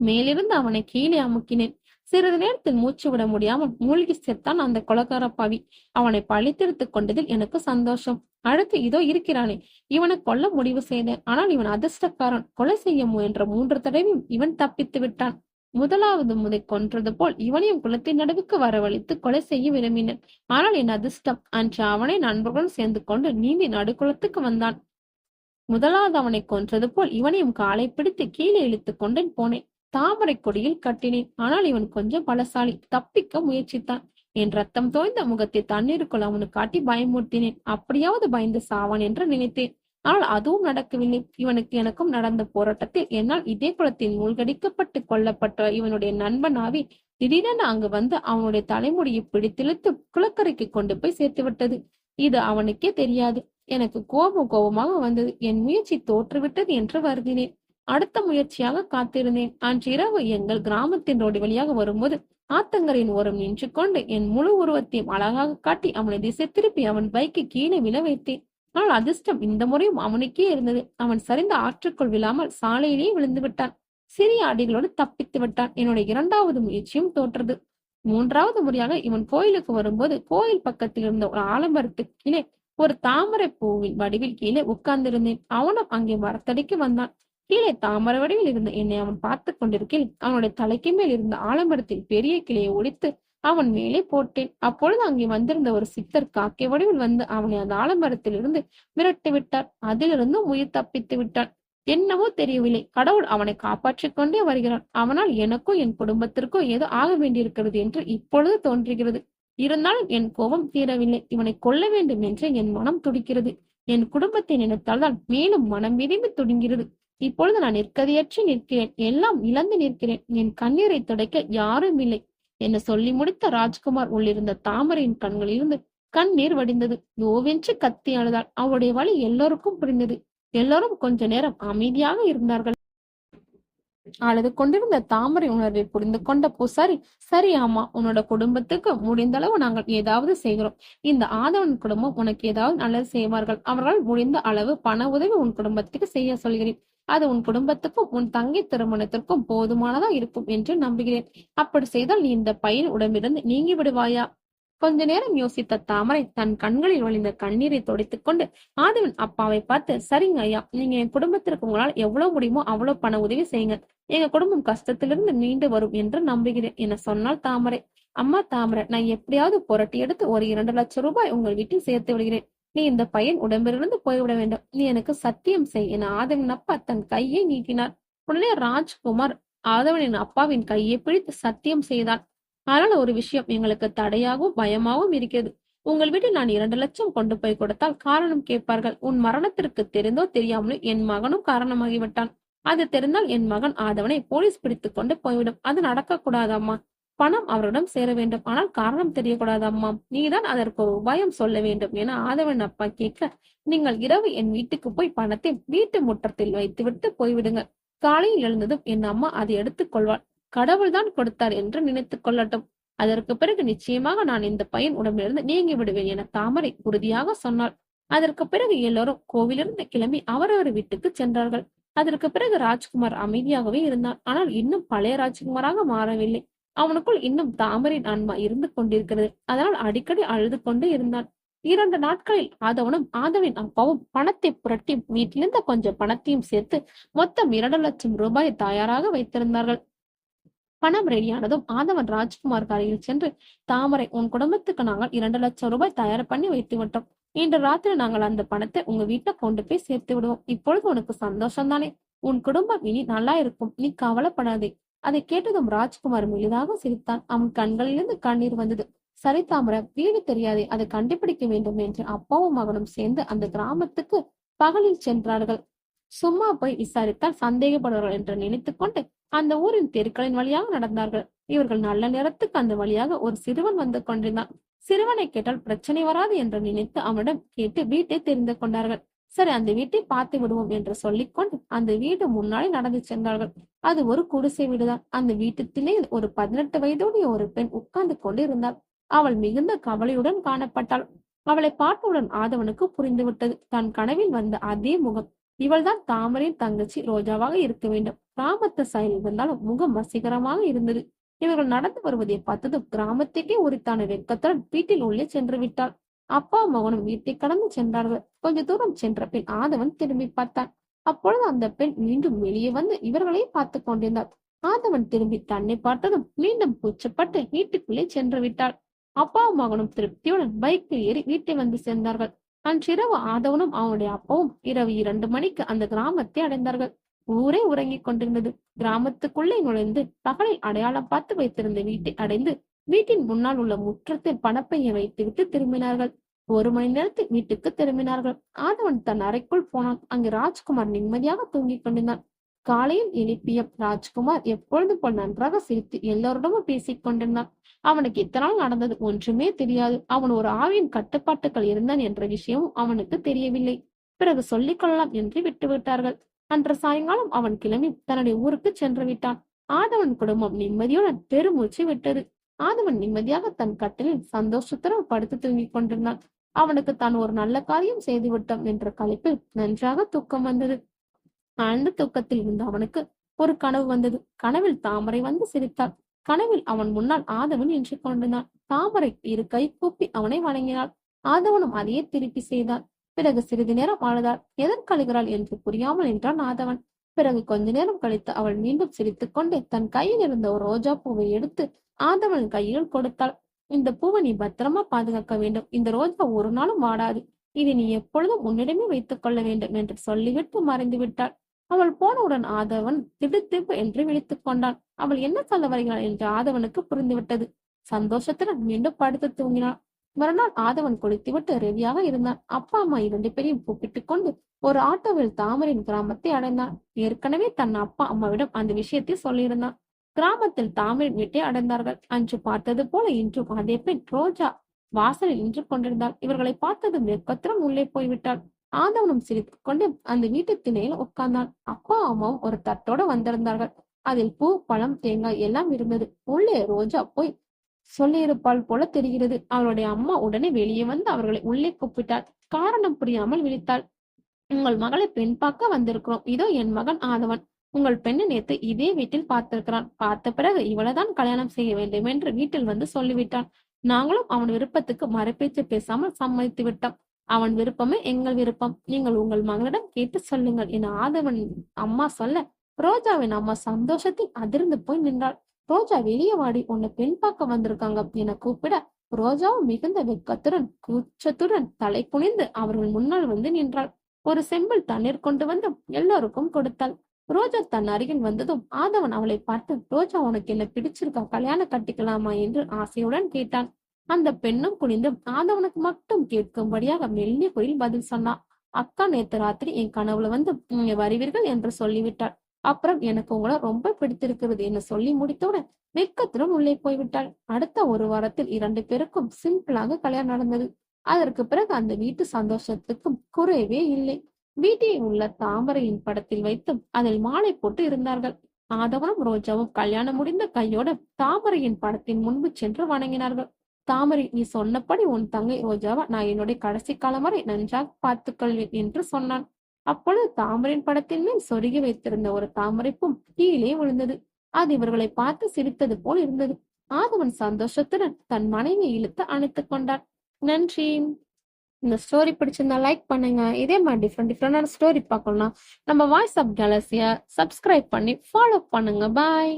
மேலிருந்து அவனை கீழே அமுக்கினேன். சிறிது நேரத்தில் மூச்சு விட முடியாமல் மூழ்கி செத்தான் அந்த கொலகார பாவி. அவனை பழித்தெடுத்துக் கொண்டதில் எனக்கு சந்தோஷம். அடுத்து இதோ இருக்கிறானே, இவனை கொல்ல முடிவு செய்தேன். ஆனால் இவன் அதிர்ஷ்டக்காரன். கொலை செய்ய முயன்ற 3 தடவையும் இவன் தப்பித்து விட்டான். முதலாவது முதை கொன்றது போல் இவனையும் குளத்தின் நடுவுக்கு வரவழைத்து கொலை செய்ய விரும்பினேன். ஆனால் என் அதிர்ஷ்டம், அன்று அவனை நண்பர்களுடன் சேர்ந்து கொண்டு நீந்தி நடுக்குளத்துக்கு வந்தான். முதலாவது அவனை கொன்றது போல் இவனையும் காலை பிடித்து கீழே இழுத்து கொண்டு போனேன். தாமரை கொடியில் கட்டினேன். ஆனால் இவன் கொஞ்சம் பலசாலி. தப்பிக்க முயற்சித்தான். என் ரத்தம் தோய்ந்த முகத்தை தண்ணீருக்குள் அவனுக்கு காட்டி பயமுறுத்தினேன். அப்படியாவது பயந்து சாவான் என்று நினைத்தேன். ஆனால் அதுவும் நடக்கவில்லை. இவனுக்கு எனக்கும் நடந்த போராட்டத்தில் என்னால் இதே குளத்தில் மூழ்கடிக்கப்பட்டு கொல்லப்பட்ட இவனுடைய நண்பன் ஆவி திடீரென அங்கு வந்து அவனுடைய தலைமுடியை பிடித்திழுத்து குளக்கரைக்கு கொண்டு போய் சேர்த்து விட்டது. இது அவனுக்கே தெரியாது. எனக்கு கோபமாக வந்தது. என் முயற்சி தோற்றுவிட்டது என்று வருந்தினேன். அடுத்த முயற்சியாக காத்திருந்தேன். அன்றிரவு எங்கள் கிராமத்தின் ரோடு வழியாக வரும்போது ஆத்தங்கரையின் ஓரம் நின்று கொண்டு என் முழு உருவத்தையும் அழகாக காட்டி அவனை திசை திருப்பி அவன் பைக்கு கீழே விழ வைத்தேன். ஆனால் அதிர்ஷ்டம் இந்த முறையும் அவனுக்கே இருந்தது. அவன் சரிந்த ஆற்றுக்குள் விழாமல் சாலையிலேயே விழுந்து விட்டான். சிறிய அடிகளோடு தப்பித்து விட்டான். என்னுடைய இரண்டாவது முயற்சியும் தோற்றது. மூன்றாவது முறையாக இவன் கோயிலுக்கு வரும்போது கோயில் பக்கத்தில் இருந்த ஒரு ஆலமரத்துக்கு கீழே ஒரு தாமரை பூவின் வடிவில் கீழே உட்கார்ந்திருந்தேன். அவனும் அங்கே மரத்தடிக்கு வந்தான். கீழே தாமரை வடிவில் இருந்த என்னை அவன் பார்த்து கொண்டிருக்கையில் அவனுடைய தலைக்கு மேல் இருந்த ஆலமரத்தில் பெரிய கிளையை ஒடித்து அவன் மேலே போட்டேன். அப்பொழுது அங்கே வந்திருந்த ஒரு சித்தர் காக்கை வடிவில் வந்து அவனை அந்த ஆலமரத்திலிருந்து விரட்டி விட்டார். அதிலிருந்து உயிர் தப்பித்து விட்டான். என்னவோ தெரியவில்லை, கடவுள் அவனை காப்பாற்றிக் கொண்டே வருகிறான். அவனால் எனக்கோ என் குடும்பத்திற்கோ ஏதோ ஆக வேண்டியிருக்கிறது என்று இப்பொழுது தோன்றுகிறது. இருந்தாலும் என் கோபம் தீரவில்லை. இவனை கொல்ல வேண்டும் என்று என் மனம் துடிக்கிறது. என் குடும்பத்தை நினைத்தால் தான் மேலும் மனம் விரும்பி துடிங்கிறது. இப்பொழுது நான் நிற்கதியற்று நிற்கிறேன். எல்லாம் இழந்து நிற்கிறேன். என் கண்ணீரை துடைக்க யாரும் இல்லை என்று சொல்லி முடித்த ராஜ்குமார் உள்ளிருந்த தாமரையின் கண்களிலிருந்து கண்ணீர் வடிந்தது. ஓவென்று கத்தி அழுதாள். அவளுடைய வழி எல்லோருக்கும் புரிந்தது. எல்லோரும் கொஞ்ச நேரம் அமைதியாக இருந்தார்கள். அழுது கொண்டிருந்த தாமரை உணர்வை புரிந்து கொண்ட பூசாரி, சரி ஆமா, உன்னோட குடும்பத்துக்கு முடிந்த அளவு நாங்கள் ஏதாவது செய்கிறோம். இந்த ஆதவன் குடும்பம் உனக்கு ஏதாவது நல்லது செய்வார்கள். அவர்களால் முடிந்த அளவு பண உதவி உன் குடும்பத்துக்கு செய்ய சொல்கிறேன். அது உன் குடும்பத்துக்கும் உன் தங்கை திருமணத்திற்கும் போதுமானதா இருக்கும் என்று நம்புகிறேன். அப்படி செய்தால் நீ இந்த பையன் உடம்பிலிருந்து நீங்கி விடுவாயா? கொஞ்ச நேரம் யோசித்த தாமரை தன் கண்களில் வழிந்த கண்ணீரை துடைத்துக் கொண்டு ஆதவன் அப்பாவை பார்த்து, சரிங்க ஐயா, நீங்க என் குடும்பத்திற்கு உங்களால் எவ்வளவு முடியுமோ அவ்வளவு பண உதவி செய்யுங்க. எங்க குடும்பம் கஷ்டத்திலிருந்து மீண்டு வரும் என்று நம்புகிறேன் என சொன்னால் தாமரை. அம்மா தாமரை, நான் எப்படியாவது புரட்டி எடுத்து ஒரு 2 லட்சம் ரூபாய் உங்கள் வீட்டில் சேர்த்து விடுகிறேன். நீ இந்த பையன் உடம்பிலிருந்து போய்விட வேண்டும். நீ எனக்கு சத்தியம் செய் என ஆதவன் அப்பா தன் கையை நீட்டினார். உடனே ராஜ்குமார் ஆதவனின் அப்பாவின் கையை பிடித்து சத்தியம் செய்தான். ஆனால் ஒரு விஷயம் எங்களுக்கு தடையாகவும் பயமாகவும் இருக்கிறது. உங்கள் வீட்டில் நான் 2 லட்சம் கொண்டு போய் கொடுத்தால் காரணம் கேட்பார்கள். உன் மரணத்திற்கு தெரிந்தோ தெரியாமலோ என் மகனும் காரணமாகிவிட்டான். அது தெரிந்தால் என் மகன் ஆதவனை போலீஸ் பிடித்துக் கொண்டு போய்விடும். அது நடக்கக்கூடாது அம்மா. பணம் அவரிடம் சேர வேண்டும். ஆனால் காரணம் தெரியக்கூடாது அம்மா. நீதான் அதற்கு ஒரு உபாயம் சொல்ல வேண்டும் என ஆதவன் அப்பா கேட்க, நீங்கள் இரவு என் வீட்டுக்கு போய் பணத்தை வீட்டு முற்றத்தில் வைத்துவிட்டு போய்விடுங்க. காலையில் எழுந்ததும் என் அம்மா அதை எடுத்துக் கொள்வாள். கடவுள்தான் கொடுத்தார் என்று நினைத்துக் கொள்ளட்டும். அதற்கு பிறகு நிச்சயமாக நான் இந்த பையன் உடம்பிலிருந்து நீங்கி விடுவேன் என தாமரை உறுதியாக சொன்னாள். அதற்கு பிறகு எல்லோரும் கோவிலிருந்து கிளம்பி அவரவர் வீட்டுக்கு சென்றார்கள். அதற்கு பிறகு ராஜ்குமார் அமைதியாகவே இருந்தான். ஆனால் இன்னும் பழைய ராஜ்குமாராக மாறவில்லை. அவனுக்குள் இன்னும் தாமரின் ஆன்மா இருந்து கொண்டிருக்கிறது. அதனால் அடிக்கடி அழுது கொண்டு இருந்தான். 2 நாட்களில் ஆதவனும் ஆதவின் அப்பாவும் பணத்தை புரட்டி வீட்டிலிருந்த கொஞ்சம் பணத்தையும் சேர்த்து மொத்தம் 2 லட்சம் ரூபாய் தயாராக வைத்திருந்தார்கள். பணம் ரெடியானதும் ஆதவன் ராஜ்குமார் அருகில் சென்று, தாமரை, உன் குடும்பத்துக்கு நாங்கள் 2 லட்சம் ரூபாய் தயார் பண்ணி வைத்து விட்டோம். இன்று ராத்திரி நாங்கள் அந்த பணத்தை உங்க வீட்டை கொண்டு போய் சேர்த்து விடுவோம். இப்பொழுது உனக்கு சந்தோஷம் தானே? உன் குடும்பம் இனி நல்லா இருக்கும். நீ கவலைப்படாதே. அதை கேட்டதும் ராஜ்குமார் மெலிதாக சிரித்தான். அவன் கண்களிலிருந்து கண்ணீர் வந்தது. சரி தாமரை, வீடு தெரியாதே, அதை கண்டுபிடிக்க வேண்டும் என்று அப்பாவும் மகனும் சேர்ந்து அந்த கிராமத்துக்கு பகலில் சென்றார்கள். சும்மா போய் விசாரித்தால் சந்தேகப்படுவார்கள் என்று நினைத்துக் கொண்டு அந்த ஊரின் தெருக்களின் வழியாக நடந்தார்கள். இவர்கள் நல்ல நேரத்துக்கு அந்த வழியாக ஒரு சிறுவன் வந்து கொண்டிருந்தான். சிறுவனை கேட்டால் பிரச்சனை வராது என்று நினைத்து அவனிடம் கேட்டு வீட்டை தெரிந்து கொண்டார்கள். சரி, அந்த வீட்டை பார்த்து விடுவோம் என்று சொல்லிக்கொண்டு அந்த வீடு முன்னாடி நடந்து சென்றார்கள். அது ஒரு குடிசை வீடுதான். அந்த வீட்டுத்திலே ஒரு 18 வயதுடைய ஒரு பெண் உட்கார்ந்து கொண்டு இருந்தாள். அவள் மிகுந்த கவலையுடன் காணப்பட்டாள். அவளை பார்த்தவுடன் ஆதவனுக்கு புரிந்துவிட்டது. தன் கனவில் வந்த அதே முகம். இவள்தான் தாமரையின் தங்கச்சி ரோஜாவாக இருக்க வேண்டும். கிராமத்து சாயல் இருந்தாலும் முகம் வசீகரமாக இருந்தது. இவர்கள் நடந்து வருவதை பார்த்ததும் கிராமத்துக்கே உரித்தான வெட்கத்துடன் வீட்டில் உள்ளே சென்று விட்டாள். அப்பா மகனும் வீட்டை கடந்து சென்றார்கள். கொஞ்ச தூரம் சென்ற பின் ஆதவன் திரும்பி பார்த்தான். அப்பொழுது அந்த பெண் மீண்டும் வெளியே வந்து இவர்களை பார்த்து கொண்டிருந்தாள். ஆதவன் திரும்பி தன்னை பார்த்ததும் மீண்டும் கூச்சப்பட்டு வீட்டுக்குள்ளே சென்று விட்டாள். அப்பா மகனும் திருப்தியுடன் பைக்கில் ஏறி வீட்டை வந்து சேர்ந்தார்கள். அன்றிரவு ஆதவனும் அவனுடைய அப்பாவும் இரவு 2 மணிக்கு அந்த கிராமத்தை அடைந்தார்கள். ஊரே உறங்கிக் கொண்டிருந்தது. கிராமத்துக்குள்ளே நுழைந்து பகலில் அடையாளம் பார்த்து வைத்திருந்த வீட்டை அடைந்து வீட்டின் முன்னால் உள்ள முற்றத்தில் பணப்பையை வைத்துவிட்டு திரும்பினார்கள். 1 மணி நேரத்தில் வீட்டுக்கு திரும்பினார்கள். ஆதவன் தன் அறைக்குள் போனான். அங்கு ராஜ்குமார் நிம்மதியாக தூங்கிக் கொண்டிருந்தான். காலையில் எழுப்பிய ராஜ்குமார் எப்பொழுது போல் நன்றாக சிரித்து எல்லோரிடமும் பேசிக் கொண்டிருந்தான். அவனுக்கு இத்தனால் நடந்தது ஒன்றுமே தெரியாது. அவன் ஒரு ஆவியின் கட்டுப்பாட்டுகள் இருந்தான் என்ற விஷயமும் அவனுக்கு தெரியவில்லை. பிறகு சொல்லிக் கொள்ளலாம் என்று விட்டுவிட்டார்கள். அன்று சாயங்காலம் அவன் கிளம்பி தன்னுடைய ஊருக்கு சென்று விட்டான். ஆதவன் குடும்பம் நிம்மதியுடன் பெருமூச்சு விட்டது. ஆதவன் நிம்மதியாக தன் கட்டிலில் சந்தோஷத்துடன் படுத்து தூங்கிக் கொண்டிருந்தான். அவனுக்கு தான் ஒரு நல்ல காரியம் செய்துவிட்டோம் என்ற களைப்பில் நன்றாக தூக்கம் வந்தது. ஆழ்ந்த தூக்கத்தில் இருந்த அவனுக்கு ஒரு கனவு வந்தது. கனவில் தாமரை வந்து சிரித்தாள். கனவில் அவன் முன்னால் ஆதவன் நின்று கொண்டிருந்தான். தாமரை இரு கை கூப்பி அவனை வணங்கினாள். ஆதவனும் அதையே திருப்பி செய்தான். பிறகு சிறிது நேரம் அழுதாள். எதற்கழுகிறாள் என்று புரியாமல் நின்றான் ஆதவன். பிறகு கொஞ்ச நேரம் கழித்து அவள் மீண்டும் சிரித்துக் கொண்டு தன் கையில் இருந்த ஒரு ரோஜா பூவை எடுத்து ஆதவன் கையில் கொடுத்தாள். இந்த பூவை நீ பத்திரமா பாதுகாக்க வேண்டும். இந்த ரோஜா ஒரு நாளும் வாடாது. இதை நீ எப்பொழுதும் உன்னிடமே வைத்துக் கொள்ள வேண்டும் என்று சொல்லிவிட்டு மறைந்து விட்டாள். அவள் போனவுடன் ஆதவன் திடுத்திப்பு என்று விழித்துக் கொண்டான். அவள் என்ன சொல்ல வருகிறாள் என்று ஆதவனுக்கு புரிந்துவிட்டது. சந்தோஷத்துடன் மீண்டும் படுத்து தூங்கினாள். மறுநாள் ஆதவன் குளித்துவிட்டு ரெடியாக இருந்தான். அப்பா அம்மா 2 பேரையும் கூப்பிட்டுக் கொண்டு ஒரு ஆட்டோவில் தாமரின் கிராமத்தை அடைந்தான். ஏற்கனவே தன் அப்பா அம்மாவிடம் அந்த விஷயத்தை சொல்லியிருந்தான். கிராமத்தில் தாமரின் வீட்டை அடைந்தார்கள். அன்று பார்த்தது போல இன்றும் அதே பெண் ரோஜா வாசலில் நின்று கொண்டிருந்தாள். இவர்களை பார்த்ததும் வெட்கத்துடன் உள்ளே போய்விட்டாள். ஆதவனும் சிரித்துக் கொண்டு அந்த வீட்டு திணையில் உட்கார்ந்தான். அப்பா அம்மாவும் ஒரு தட்டோட வந்திருந்தார்கள். அதில் பூ, பழம், தேங்காய் எல்லாம் இருந்தது. உள்ளே ரோஜா போய் சொல்லியிருப்பாள் போல தெரிகிறது. அவளுடைய அம்மா உடனே வெளியே வந்து அவர்களை உள்ளே கூப்பிட்டாள். காரணம் புரியாமல் விழித்தாள். உங்கள் மகளை பெண் பார்க்க வந்திருக்கிறோம். இதோ என் மகன் ஆதவன். உங்கள் பெண்ணை நேத்து இதே வீட்டில் பார்த்திருக்கிறான். பார்த்த பிறகு இவளைதான் கல்யாணம் செய்ய வேண்டும் என்று வீட்டில் வந்து சொல்லிவிட்டான். நாங்களும் அவன் விருப்பத்துக்கு மறைப்பேச்சு பேசாமல் சம்மதித்து விட்டோம். அவன் விருப்பமே எங்கள் விருப்பம். நீங்கள் உங்கள் மகளிடம் கேட்டு சொல்லுங்கள் என ஆதவன் அம்மா சொல்ல, ரோஜாவின் அம்மா சந்தோஷத்தில் அதிர்ந்து போய் நின்றாள். ரோஜா வெளியே வாடி, உன்னை பெண் பார்க்க வந்திருக்காங்க என கூப்பிட, ரோஜாவும் மிகுந்த வெட்கத்துடன் கூச்சத்துடன் தலை குனிந்து அவர்கள் முன்னால் வந்து நின்றாள். ஒரு செம்பில் தண்ணீர் கொண்டு வந்து எல்லோருக்கும் கொடுத்தாள். ரோஜா தன் அருகில் வந்ததும் ஆதவன் அவளை பார்த்து, ரோஜா உனக்கு என்ன பிடிச்சிருக்கா? கல்யாணம் கட்டிக்கலாமா என்று ஆசையுடன் கேட்டான். அந்த பெண்ணும் குனிந்து ஆதவனுக்கு மட்டும் கேட்கும்படியாக மெல்லிய குரலில் பதில் சொன்னா. அக்கா நேத்து ராத்திரி என் கனவுல வந்து நீங்க வருவீர்கள் என்று சொல்லிவிட்டாள். அப்புறம் எனக்கு உங்களை ரொம்ப பிடித்திருக்கிறது என்று சொல்லி முடித்தவுடன் வெட்கத்துடன் உள்ளே போய்விட்டாள். அடுத்த 1 வாரத்தில் 2 பேருக்கும் சிம்பிளாக கல்யாணம் நடந்தது. அதற்கு பிறகு அந்த வீட்டு சந்தோஷத்துக்கும் குறைவே இல்லை. வீட்டில் உள்ள தாமரையின் படத்தில் வைத்து அதில் மாலை போட்டு இருந்தார்கள். ஆதவனும் ரோஜாவும் கல்யாணம் முடிந்த கையோடு தாமரையின் படத்தின் முன்பு சென்று வணங்கினார்கள். தாமரை, நீ சொன்னபடி உன் தங்கை ரோஜாவா நான் என்னுடைய கடைசி காலம் வரை நன்றாக பார்த்துக் கொள்வேன் என்று சொன்னான். அப்பொழுது தாமரையின் படத்தின் மேல் சொருகி வைத்திருந்த ஒரு தாமரைப்பும் கீழே விழுந்தது. அது இவர்களை பார்த்து சிரித்தது போல் இருந்தது. ஆதவன் சந்தோஷத்துடன் தன் மனைவியை இழுத்து அணைத்துக் கொண்டான். நன்றி. இந்த ஸ்டோரி பிடிச்சிருந்தா லைக் பண்ணுங்க. இதே மாதிரி டிஃப்ரெண்டான ஸ்டோரி பார்க்கணும்னா நம்ம வாய்ஸ் ஆஃப் கேலக்ஸியை சப்ஸ்கிரைப் பண்ணி ஃபாலோ பண்ணுங்க. பாய்.